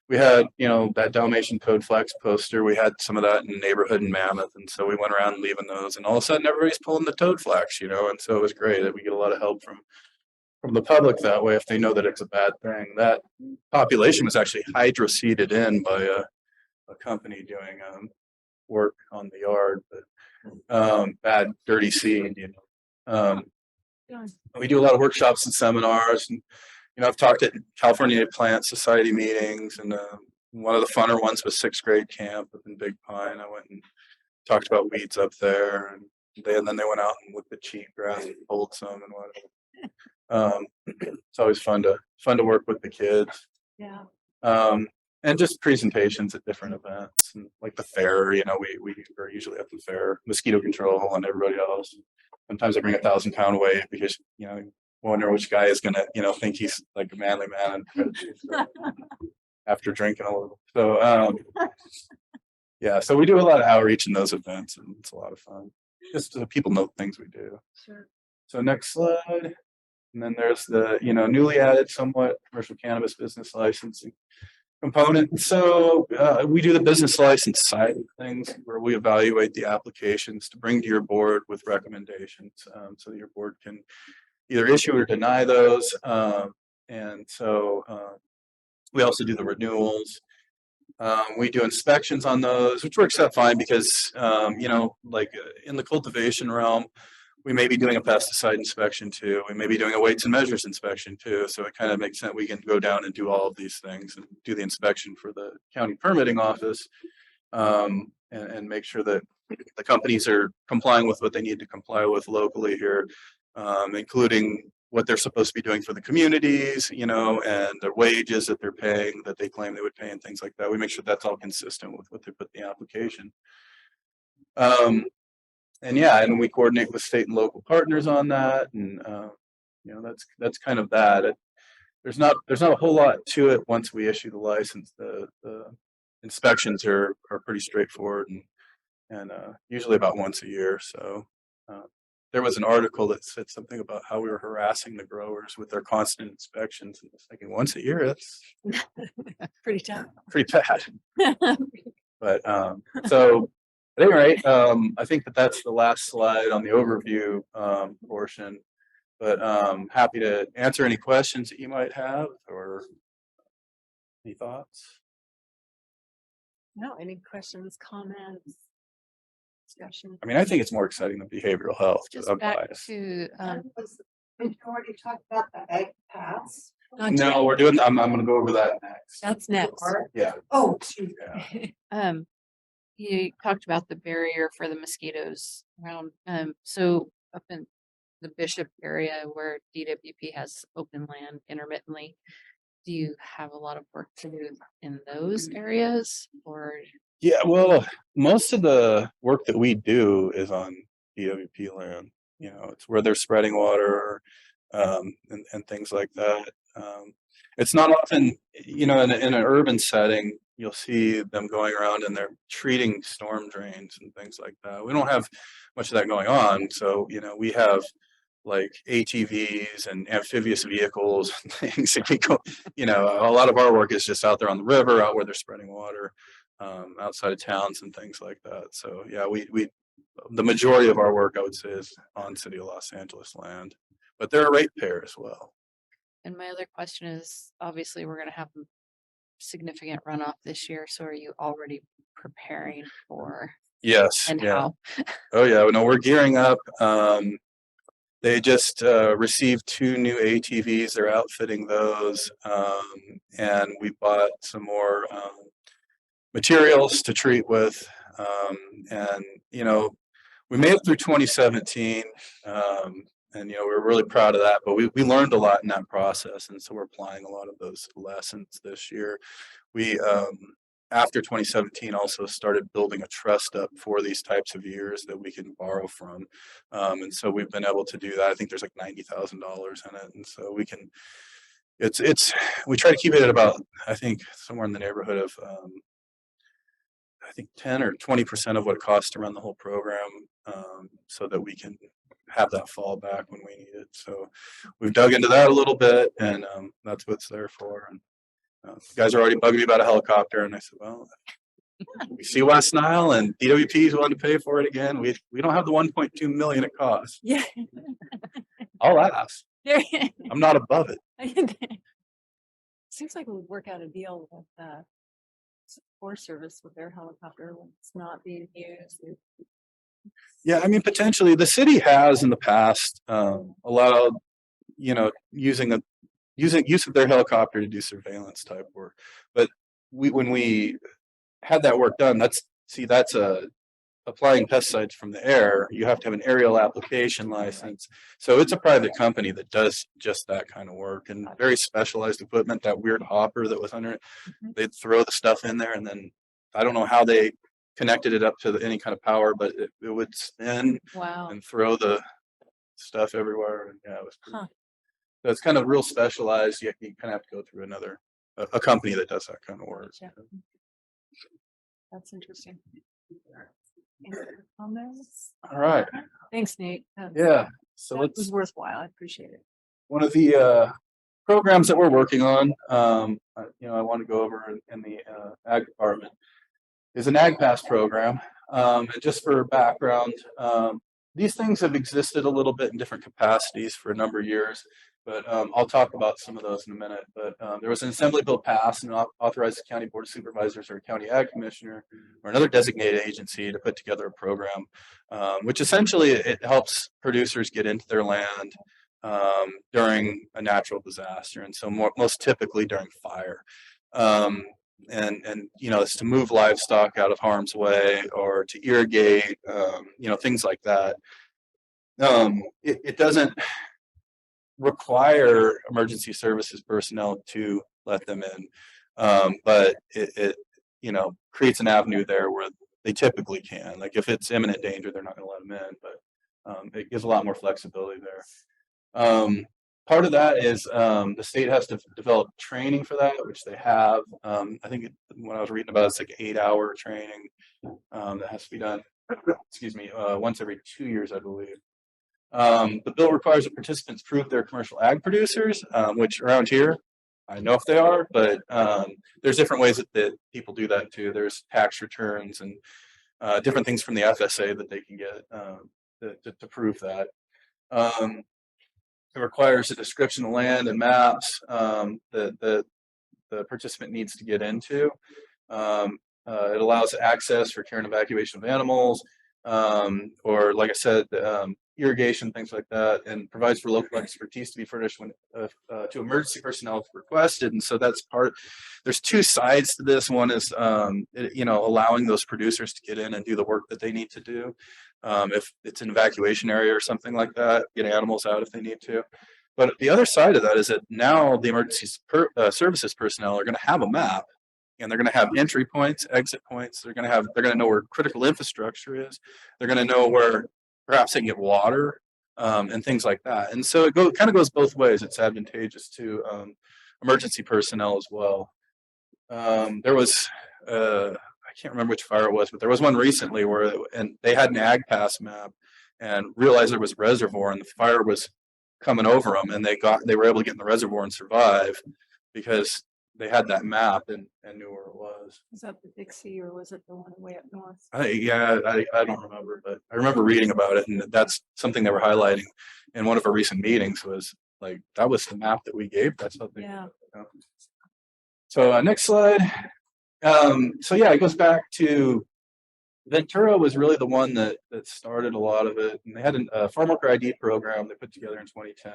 we had, you know, that Dalmatian Code Flax poster. We had some of that in neighborhood in Mammoth, and so we went around leaving those, and all of a sudden everybody's pulling the toad flax, you know, and so it was great that we get a lot of help from the public that way if they know that it's a bad thing. That population was actually hydroseeded in by a company doing work on the yard, but bad dirty seed, you know. We do a lot of workshops and seminars, and you know, I've talked at California Plant Society meetings, and one of the funner ones was 6th grade camp up in Big Pine. I went and talked about weeds up there, and then they went out and with the cheap grass and pulled some and whatever. It's always fun to work with the kids. Yeah. And just presentations at different events, and like the fair, you know, we are usually at the fair, mosquito control and everybody else. Sometimes I bring 1,000-pound weight because, you know, wonder which guy is gonna, you know, think he's like a manly man after drinking a little. So yeah, so we do a lot of outreach in those events, and it's a lot of fun. Just so people know things we do. Sure. So next slide. And then there's the, you know, newly added somewhat commercial cannabis business licensing component. So we do the business license side of things, where we evaluate the applications to bring to your board with recommendations, so that your board can either issue or deny those. And so we also do the renewals. We do inspections on those, which works out fine because, you know, like in the cultivation realm, we may be doing a pesticide inspection too. We may be doing a weights and measures inspection too. So it kind of makes sense. We can go down and do all of these things and do the inspection for the county permitting office, and make sure that the companies are complying with what they need to comply with locally here, including what they're supposed to be doing for the communities, you know, and their wages that they're paying, that they claim they would pay, and things like that. We make sure that's all consistent with what they put in the application. And yeah, and we coordinate with state and local partners on that, and you know, that's kind of that. There's not a whole lot to it once we issue the license. The inspections are pretty straightforward, and usually about once a year. So there was an article that said something about how we were harassing the growers with their constant inspections, and it's thinking once a year, that's Pretty tough. pretty bad. But so at any rate, I think that's the last slide on the overview portion. But happy to answer any questions that you might have, or any thoughts. No, any questions, comments? discussion. I mean, I think it's more exciting than behavioral health. But Just I'm back biased. to, Did you already talk about the egg pass? Not yet. No, we're doing. I'm going to go over that next. That's next. Yeah. Oh, excuse me. Yeah. you talked about the barrier for the mosquitoes around, so up in the Bishop area where DWP has open land intermittently, do you have a lot of work to do in those areas or? Yeah, well, most of the work that we do is on DWP land. You know, it's where they're spreading water, and things like that. It's not often, you know, in an urban setting, you'll see them going around and they're treating storm drains and things like that. We don't have much of that going on, so you know, we have like ATVs and amphibious vehicles and things. And we go, you know, a lot of our work is just out there on the river, out where they're spreading water, outside of towns and things like that. So yeah, we the majority of our work, I would say, is on City of Los Angeles land, but they're a ratepayer as well. And my other question is, obviously, we're gonna have a significant runoff this year, so are you already preparing for, Yes. and Yeah. how? Oh yeah. No, we're gearing up. They just received 2 new ATVs. They're outfitting those, and we bought some more materials to treat with. And you know, we made it through 2017, and you know, we're really proud of that. But we learned a lot in that process, and so we're applying a lot of those lessons this year. We after 2017 also started building a trust up for these types of years that we can borrow from, and so we've been able to do that. I think there's like $90,000 in it, and so we can. It's we try to keep it at about, I think, somewhere in the neighborhood of I think 10 or 20% of what it costs to run the whole program, so that we can have that fallback when we need it. So we've dug into that a little bit, and that's what it's there for. And guys are already bugging me about a helicopter, and I said, well, we see West Nile and DWP's willing to pay for it again. We don't have the 1.2 million it costs. Yeah. I'll ask. I'm not above it. Seems like we would work out a deal with Forest Service with their helicopter when it's not being used. Yeah, I mean, potentially the city has in the past allowed, you know, use of their helicopter to do surveillance type work. But when we had that work done, that's applying pesticides from the air. You have to have an aerial application license. So it's a private company that does just that kind of work, and very specialized equipment. That weird hopper that was under it, they'd throw the stuff in there, and then I don't know how they connected it up to any kind of power, but it would spin Wow. and throw the stuff everywhere. And yeah, it was pretty. Huh. So it's kind of real specialized. You kind of have to go through a company that does that kind of work. Gotcha. That's interesting. Any other comments? All right. Thanks, Nate. Yeah. So That let's. was worthwhile. I appreciate it. One of the programs that we're working on, you know, I want to go over in the ag department, is an ag pass program. And just for background, these things have existed a little bit in different capacities for a number of years, but I'll talk about some of those in a minute. But there was an assembly bill passed and authorized the county board of supervisors or county ag commissioner or another designated agency to put together a program, which essentially it helps producers get into their land during a natural disaster, and so most typically during fire. And you know, it's to move livestock out of harm's way or to irrigate, you know, things like that. It doesn't require emergency services personnel to let them in, but it you know, creates an avenue there where they typically can. Like if it's imminent danger, they're not going to let them in, but it gives a lot more flexibility there. Part of that is the state has to develop training for that, which they have. I think when I was reading about it, it's like 8-hour training that has to be done, excuse me, once every 2 years, I believe. The bill requires that participants prove they're commercial ag producers, which around here, I know if they are, but there's different ways that people do that too. There's tax returns and different things from the FSA that they can get to prove that. It requires a description of land and maps that the participant needs to get into. It allows access for care and evacuation of animals. or like I said, irrigation, things like that, and provides for local expertise to be furnished when to emergency personnel if requested. And so that's part. There's two sides to this. One is allowing those producers to get in and do the work that they need to do. If it's an evacuation area or something like that, get animals out if they need to. But the other side of that is that now the emergency services personnel are going to have a map, and they're going to have entry points, exit points. They're going to know where critical infrastructure is. They're going to know where perhaps they can get water, and things like that. And so it kind of goes both ways. It's advantageous to emergency personnel as well. There was I can't remember which fire it was, but there was one recently where and they had an ag pass map and realized there was a reservoir and the fire was coming over them, and they were able to get in the reservoir and survive because they had that map and knew where it was. Is that the Dixie or was it the one way up north? I don't remember, but I remember reading about it, and that's something they were highlighting in one of our recent meetings was like, that was the map that we gave. That's what they, Yeah. So next slide. So yeah, it goes back to Ventura was really the one that started a lot of it. And they had a farm worker ID program they put together in 2010.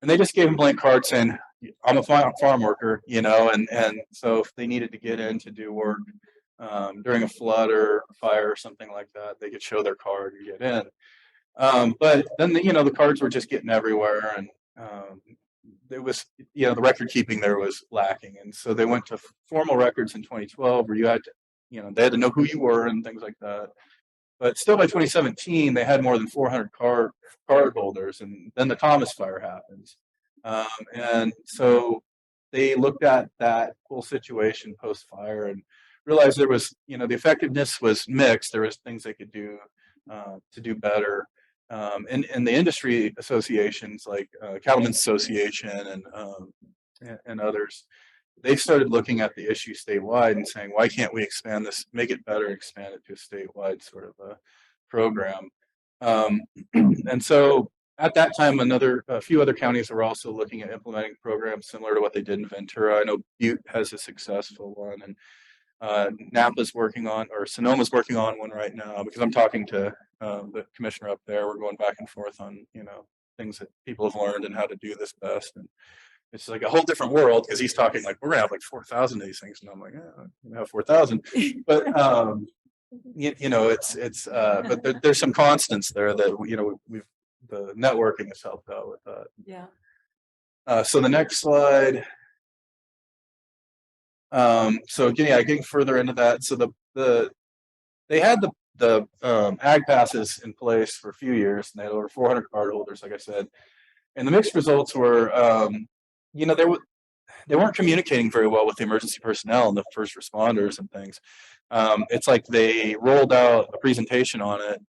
And they just gave them blank cards saying, I'm a farm worker, and so if they needed to get in to do work during a flood or a fire or something like that, they could show their card and get in. But then, the cards were just getting everywhere, and there was, the record keeping there was lacking. And so they went to formal records in 2012 where you had to, they had to know who you were and things like that. But still by 2017, they had more than 400 card holders. And then the Thomas fire happens. And so they looked at that whole situation post fire and realized there was, the effectiveness was mixed. There was things they could do to do better. And the industry associations like Cattlemen's Association and others, they started looking at the issue statewide and saying, why can't we expand this, make it better, expand it to a statewide sort of a program? And so at that time, a few other counties were also looking at implementing programs similar to what they did in Ventura. I know Butte has a successful one, and Napa's working on, or Sonoma's working on one right now, because I'm talking to the commissioner up there. We're going back and forth on, things that people have learned and how to do this best. And it's like a whole different world, because he's talking like, we're gonna have like 4,000 of these things. And I'm like, yeah, we have 4,000. But, but there's some constants there that, the networking has helped out with that. Yeah. So the next slide. So getting further into that. So they had the ag passes in place for a few years, and they had over 400 card holders, like I said. And the mixed results were, they weren't communicating very well with the emergency personnel and the first responders and things. It's like they rolled out a presentation on it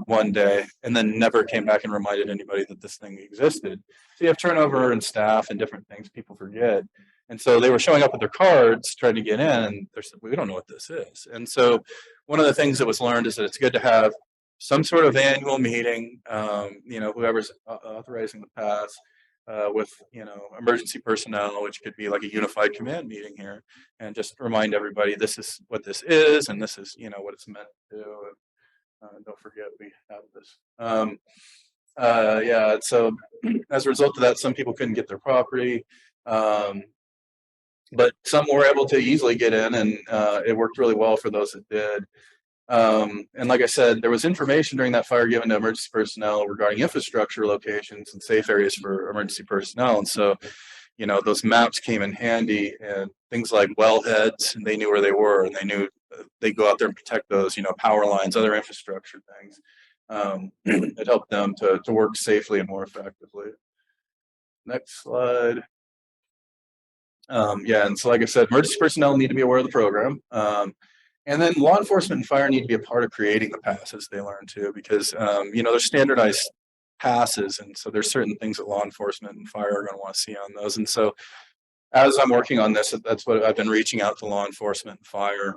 one day and then never came back and reminded anybody that this thing existed. So you have turnover in staff and different things people forget. And so they were showing up with their cards trying to get in, and they're saying, we don't know what this is. And so one of the things that was learned is that it's good to have some sort of annual meeting, whoever's authorizing the pass, with, emergency personnel, which could be like a unified command meeting here, and just remind everybody this is what this is, and this is, what it's meant to do. And don't forget we have this. So as a result of that, some people couldn't get their property. But some were able to easily get in, and it worked really well for those that did. And like I said, there was information during that fire given to emergency personnel regarding infrastructure locations and safe areas for emergency personnel. And so, those maps came in handy, and things like wellheads, and they knew where they were, and they knew they'd go out there and protect those, power lines, other infrastructure things. It helped them to work safely and more effectively. Next slide. And so like I said, emergency personnel need to be aware of the program. And then law enforcement and fire need to be a part of creating the passes, they learn too, because, there's standardized passes. And so there's certain things that law enforcement and fire are going to want to see on those. And so as I'm working on this, that's what I've been reaching out to law enforcement and fire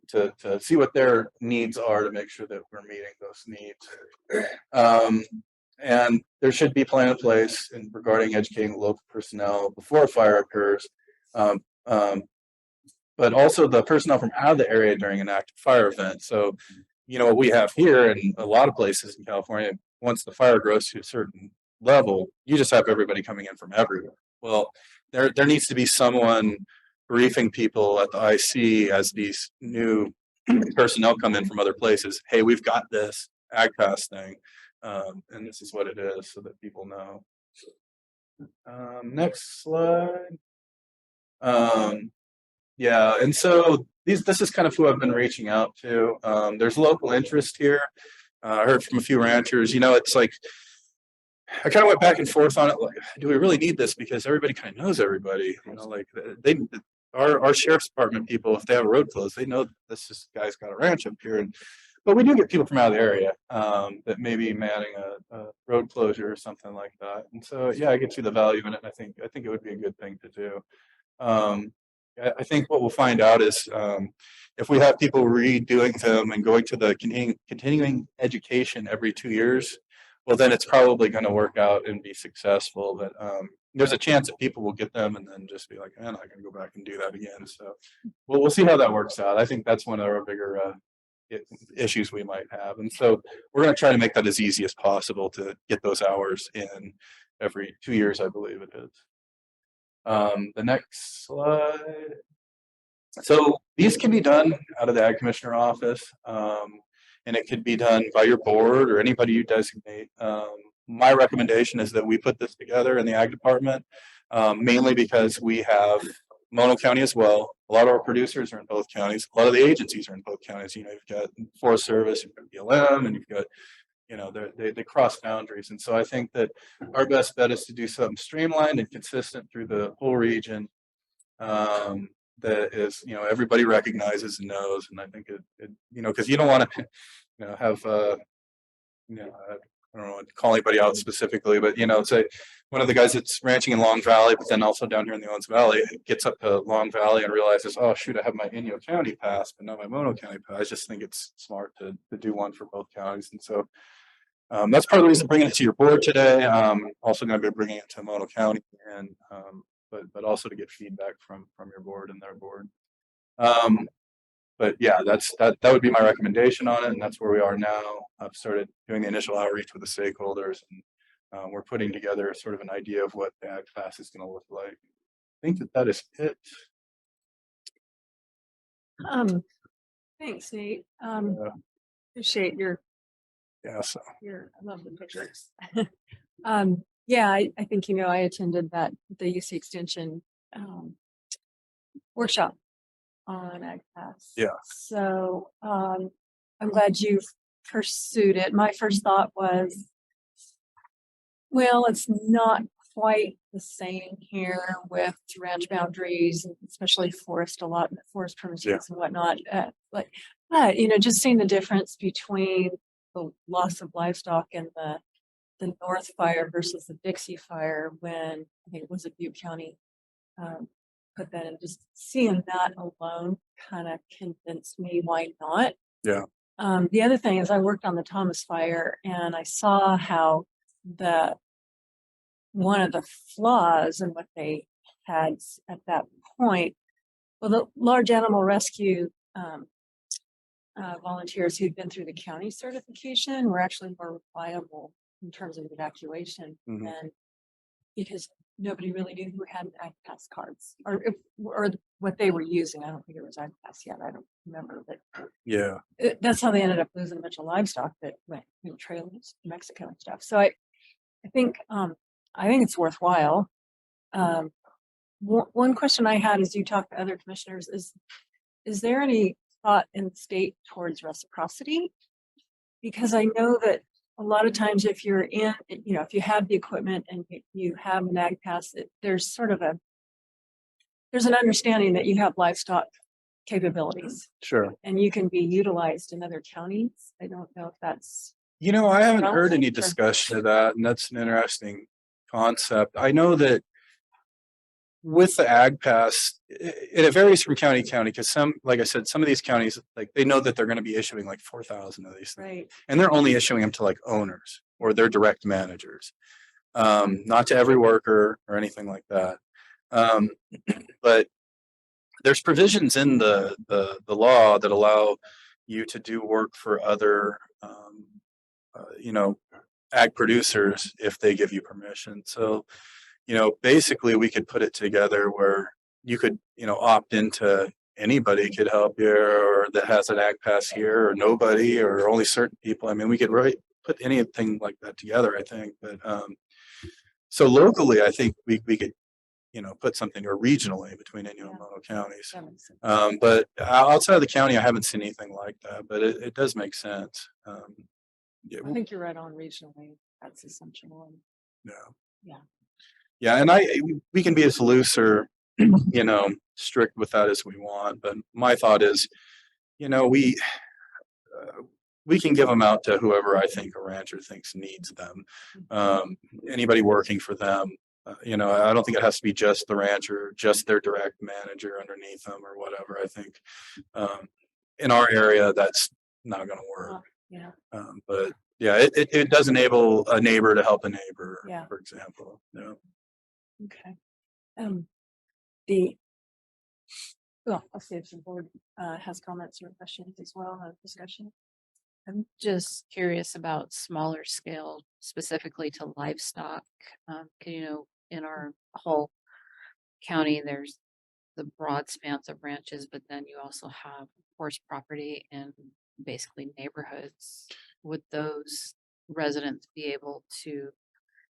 to see what their needs are to make sure that we're meeting those needs. And there should be a plan in place regarding educating local personnel before a fire occurs, but also the personnel from out of the area during an active fire event. So, you know, what we have here in a lot of places in California, once the fire grows to a certain level, you just have everybody coming in from everywhere. Well, there needs to be someone briefing people at the IC as these new personnel come in from other places. Hey, we've got this ag pass thing, and this is what it is, so that people know. Next slide. Yeah, and so this is kind of who I've been reaching out to. There's local interest here. I heard from a few ranchers. You know, it's like I kind of went back and forth on it. Like, do we really need this? Because everybody kind of knows everybody. You know, like our sheriff's department people, if they have a road closed, they know this guy's got a ranch up here. But we do get people from out of the area that may be manning a road closure or something like that. And so, yeah, I get to the value in it. And I think it would be a good thing to do. I think what we'll find out is if we have people redoing them and going to the continuing education every 2 years, well, then it's probably going to work out and be successful. But there's a chance that people will get them and then just be like, man, I can go back and do that again. So we'll see how that works out. I think that's one of our bigger issues we might have. And so we're going to try to make that as easy as possible to get those hours in every 2 years, I believe it is. The next slide. So these can be done out of the Ag Commissioner office, and it could be done by your board or anybody you designate. My recommendation is that we put this together in the Ag Department, mainly because we have Mono County as well. A lot of our producers are in both counties. A lot of the agencies are in both counties. You know, you've got Forest Service, you've got BLM, and you've got, you know, they cross boundaries. And so I think that our best bet is to do something streamlined and consistent through the whole region that is, you know, everybody recognizes and knows. And I think it you know, because you don't want to, you know, have, you know, I don't want to call anybody out specifically, but, you know, say one of the guys that's ranching in Long Valley, but then also down here in the Owens Valley, gets up to Long Valley and realizes, oh, shoot, I have my Inyo County pass, but not my Mono County pass. I just think it's smart to do one for both counties. And so that's part of the reason bringing it to your board today. Also going to be bringing it to Mono County, and but also to get feedback from your board and their board. But yeah, that would be my recommendation on it, and that's where we are now. I've started doing the initial outreach with the stakeholders, and we're putting together sort of an idea of what the ag class is going to look like. I think that is it. Thanks, Nate. Appreciate your Yeah. So I love the pictures. Yeah, I think, you know, I attended the UC Extension workshop on Ag Pass. Yeah. So I'm glad you've pursued it. My first thought was, well, it's not quite the same here with ranch boundaries, especially forest premises and whatnot. But you know, just seeing the difference between the loss of livestock and the North Fire versus the Dixie Fire, when I think it was a Butte County put that in, just seeing that alone kind of convinced me why not. yeah. The other thing is I worked on the Thomas Fire, and I saw how one of the flaws in what they had at that point, well, the large animal rescue volunteers who'd been through the county certification were actually more reliable in terms of evacuation, and because nobody really knew who had Ag Pass cards or what they were using. I don't think it was Ag Pass yet. I don't remember, but yeah, that's how they ended up losing a bunch of livestock that went, you know, trailers to Mexico and stuff. So I think it's worthwhile. One question I had as you talk to other commissioners is there any thought in the state towards reciprocity? Because I know that a lot of times if you're in, you know, if you have the equipment and you have an Ag Pass, there's an understanding that you have livestock capabilities. Sure. And you can be utilized in other counties. I don't know if that's, you know, I haven't heard any discussion of that, and that's an interesting concept. I know that with the Ag Pass, it varies from county to county, because like I said, some of these counties, like, they know that they're going to be issuing like 4,000 of these things, right? And they're only issuing them to like owners or their direct managers, not to every worker or anything like that. But there's provisions in the law that allow you to do work for other, you know, ag producers if they give you permission. So, you know, basically we could put it together where you could, you know, opt into anybody could help you or that has an ag pass here or nobody or only certain people. I mean, we could really put anything like that together, I think. But so locally, I think we could, you know, put something or regionally between Inyo and Mono counties. That makes sense. But outside of the county, I haven't seen anything like that, but it does make sense. Yeah, I think you're right on regionally. That's essential. And yeah. Yeah. Yeah, and we can be as loose or, you know, strict with that as we want. But my thought is, you know, we can give them out to whoever I think a rancher thinks needs them. Anybody working for them. You know, I don't think it has to be just the rancher, just their direct manager underneath them or whatever. I think in our area, that's not going to work. Yeah. But yeah, it does enable a neighbor to help a neighbor, Yeah. for example. Yeah. Okay. Well, I'll see if the board has comments or questions as well, discussion. I'm just curious about smaller scale, specifically to livestock. You know, in our whole county, there's the broad spans of ranches, but then you also have horse property in basically neighborhoods. Would those residents be able to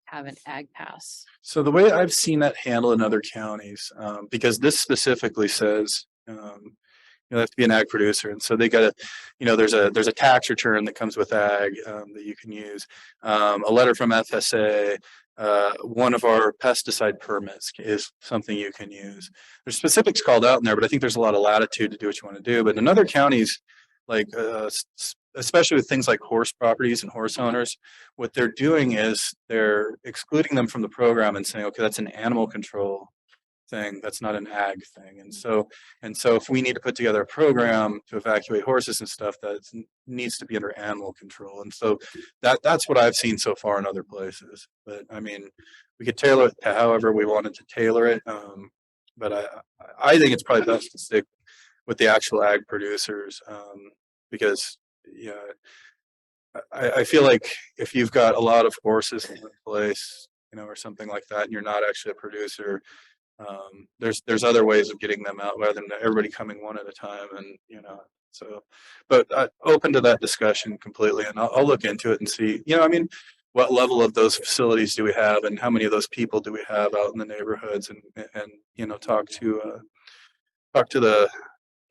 have an ag pass? So the way I've seen that handled in other counties, because this specifically says, you have to be an ag producer, and so they got to, you know, there's a tax return that comes with ag that you can use, a letter from FSA, one of our pesticide permits is something you can use. There's specifics called out in there, but I think there's a lot of latitude to do what you want to do. But in other counties, like especially with things like horse properties and horse owners, what they're doing is they're excluding them from the program and saying, okay, that's an animal control thing, that's not an ag thing. And so if we need to put together a program to evacuate horses and stuff, that needs to be under animal control. And so that's what I've seen so far in other places. But I mean, we could tailor it to however we wanted to tailor it. But I think it's probably best to stick with the actual ag producers, because yeah, I feel like if you've got a lot of horses in one place, you know, or something like that, and you're not actually a producer, there's other ways of getting them out rather than everybody coming one at a time. And you know, so but open to that discussion completely, and I'll look into it and see, you know, I mean, what level of those facilities do we have and how many of those people do we have out in the neighborhoods, and you know, talk to the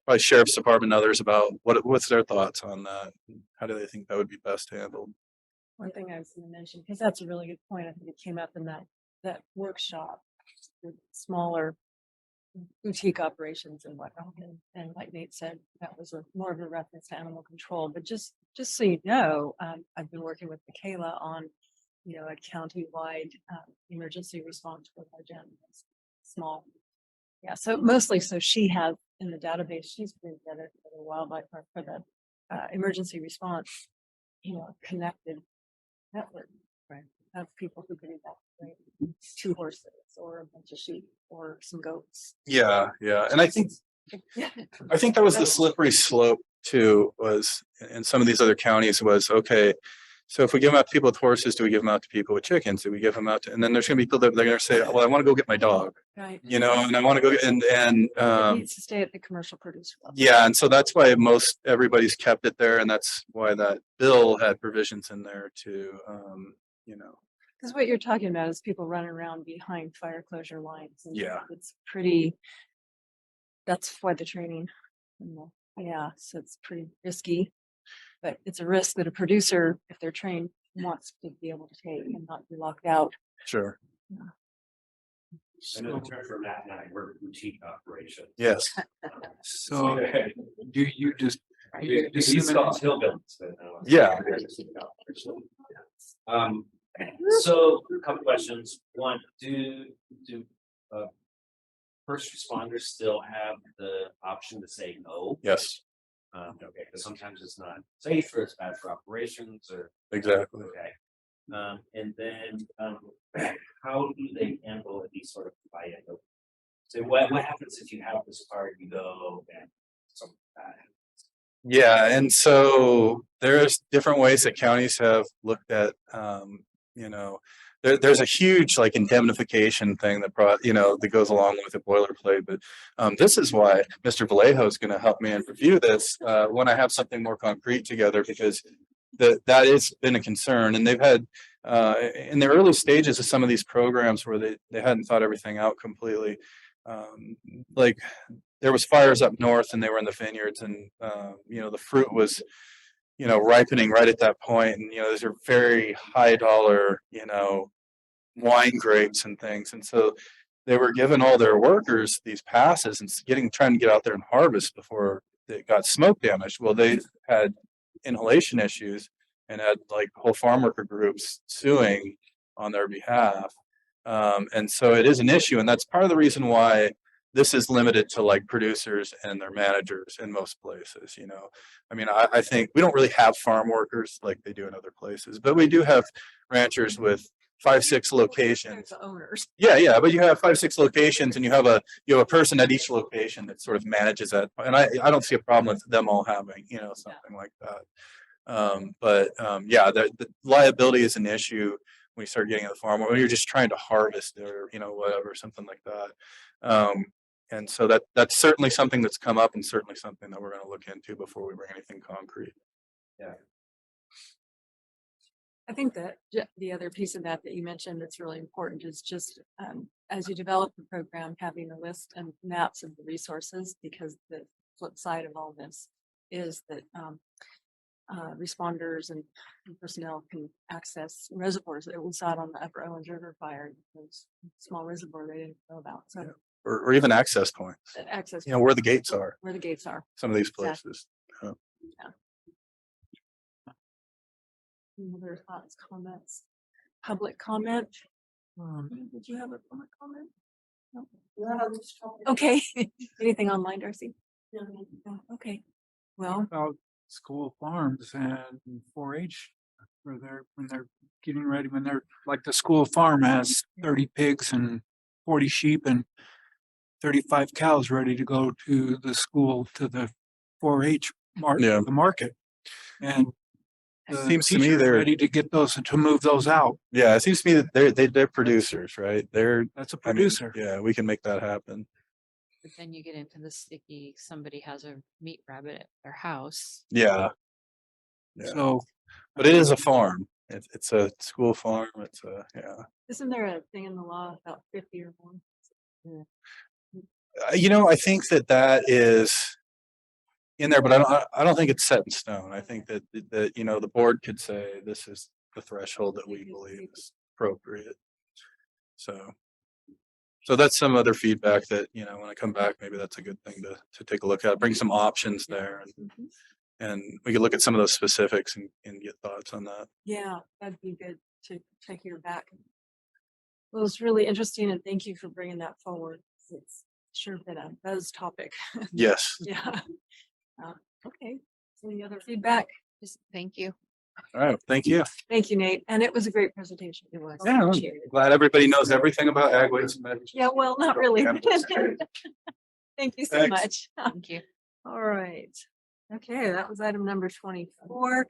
probably sheriff's department and others about what's their thoughts on that. How do they think that would be best handled? One thing I was going to mention, because that's a really good point. I think it came up in that workshop with smaller boutique operations and whatnot. And like Nate said, that was more of a reference to animal control. But just so you know, I've been working with Michaela on, you know, a county-wide emergency response for large animals, small. Yeah, so mostly, so she has in the database, she's been together for the wildlife or for the emergency response, you know, connected network, right, of people who could evacuate 2 horses or a bunch of sheep or some goats. Yeah, and I think that was the slippery slope too, was in some of these other counties was, okay, so if we give them out to people with horses, do we give them out to people with chickens? Do we give them out to, and then there's gonna be people that they're gonna say, well, I want to go get my dog, Right. you know, and I want to go get, and It needs to stay at the commercial producer level. yeah, and so that's why everybody's kept it there, and that's why that bill had provisions in there to, you know. Because what you're talking about is people running around behind fire closure lines. And Yeah. it's pretty, that's why the training, yeah, so it's pretty risky. But it's a risk that a producer, if they're trained, wants to be able to take and not be locked out. Sure. And in terms from that night, we're boutique operation. Yes. So do you just We disseminate? still hillbillies, but, Yeah. So a couple questions. One, do first responders still have the option to say no? Yes. Okay, because sometimes it's not safe or it's bad for operations or. Exactly. Okay. And then, how do they handle these sort of buy-in? So what happens if you have this card, you go and something bad happens? Yeah, and so there's different ways that counties have looked at, you know, there's a huge like indemnification thing that that goes along with the boilerplate. But this is why Mr. Vallejo is going to help me and review this when I have something more concrete together, because that has been a concern, and they've had in the early stages of some of these programs where they hadn't thought everything out completely. Like there was fires up north and they were in the vineyards, and the fruit was ripening right at that point, and these are very high dollar wine grapes and things, and so they were giving all their workers these passes and trying to get out there and harvest before they got smoke damage. Well, they had inhalation issues and had like whole farm worker groups suing on their behalf. And so it is an issue, and that's part of the reason why this is limited to like producers and their managers in most places. I mean, I think we don't really have farm workers like they do in other places, but we do have ranchers with 5-6 locations. The owners. Yeah, but you have 5-6 locations, and you have a person at each location that sort of manages that. And I don't see a problem with them all having something like that. But yeah, the liability is an issue when you start getting at the farm, or when you're just trying to harvest or whatever, something like that. And so that's certainly something that's come up, and certainly something that we're going to look into before we bring anything concrete. I think that the other piece of that you mentioned that's really important is just as you develop the program, having a list and maps of the resources, because the flip side of all this is that responders and personnel can access reservoirs. We saw it on the Upper Owens River fire. There's a small reservoir they didn't know about. So Or even access points, access where the gates are, where the gates are. some of these Exactly. places. Any other thoughts, comments, public comment? Did you have a public comment? No. Okay. Anything online, Darcy? No. Okay. Well, About school farms and 4-H, when they're getting ready, when they're like the school farm has 30 pigs and 40 sheep and 35 cows ready to go to the school, to the 4-H Yeah. the market. And the Seems to me teachers they're- ready to get those and to move those out. Yeah, it seems to me that they're producers, right? That's a I mean, producer. yeah, we can make that happen. But then you get into the sticky, somebody has a meat rabbit at their house. Yeah. Yeah. So, But it is a farm. It's a school farm. isn't there a thing in the law about 50 or more? I think that is in there, but I don't think it's set in stone. I think that the board could say this is the threshold that we believe is appropriate. So that's some other feedback that when I come back, maybe that's a good thing to take a look at. Bring some options there, and we could look at some of those specifics and get thoughts on that. Yeah, that'd be good to hear back. Well, it's really interesting, and thank you for bringing that forward. It's sure been a buzz topic. Yes. Yeah. Okay. Any other feedback? Just thank you. All right. Thank you. Thank you, Nate. And it was a great presentation. It was. Yeah, I'm Appreciate it. glad everybody knows everything about ag waste management. Yeah, well, not really. Thank you so Thanks. much. Thank you. All right. Okay, that was item number 24.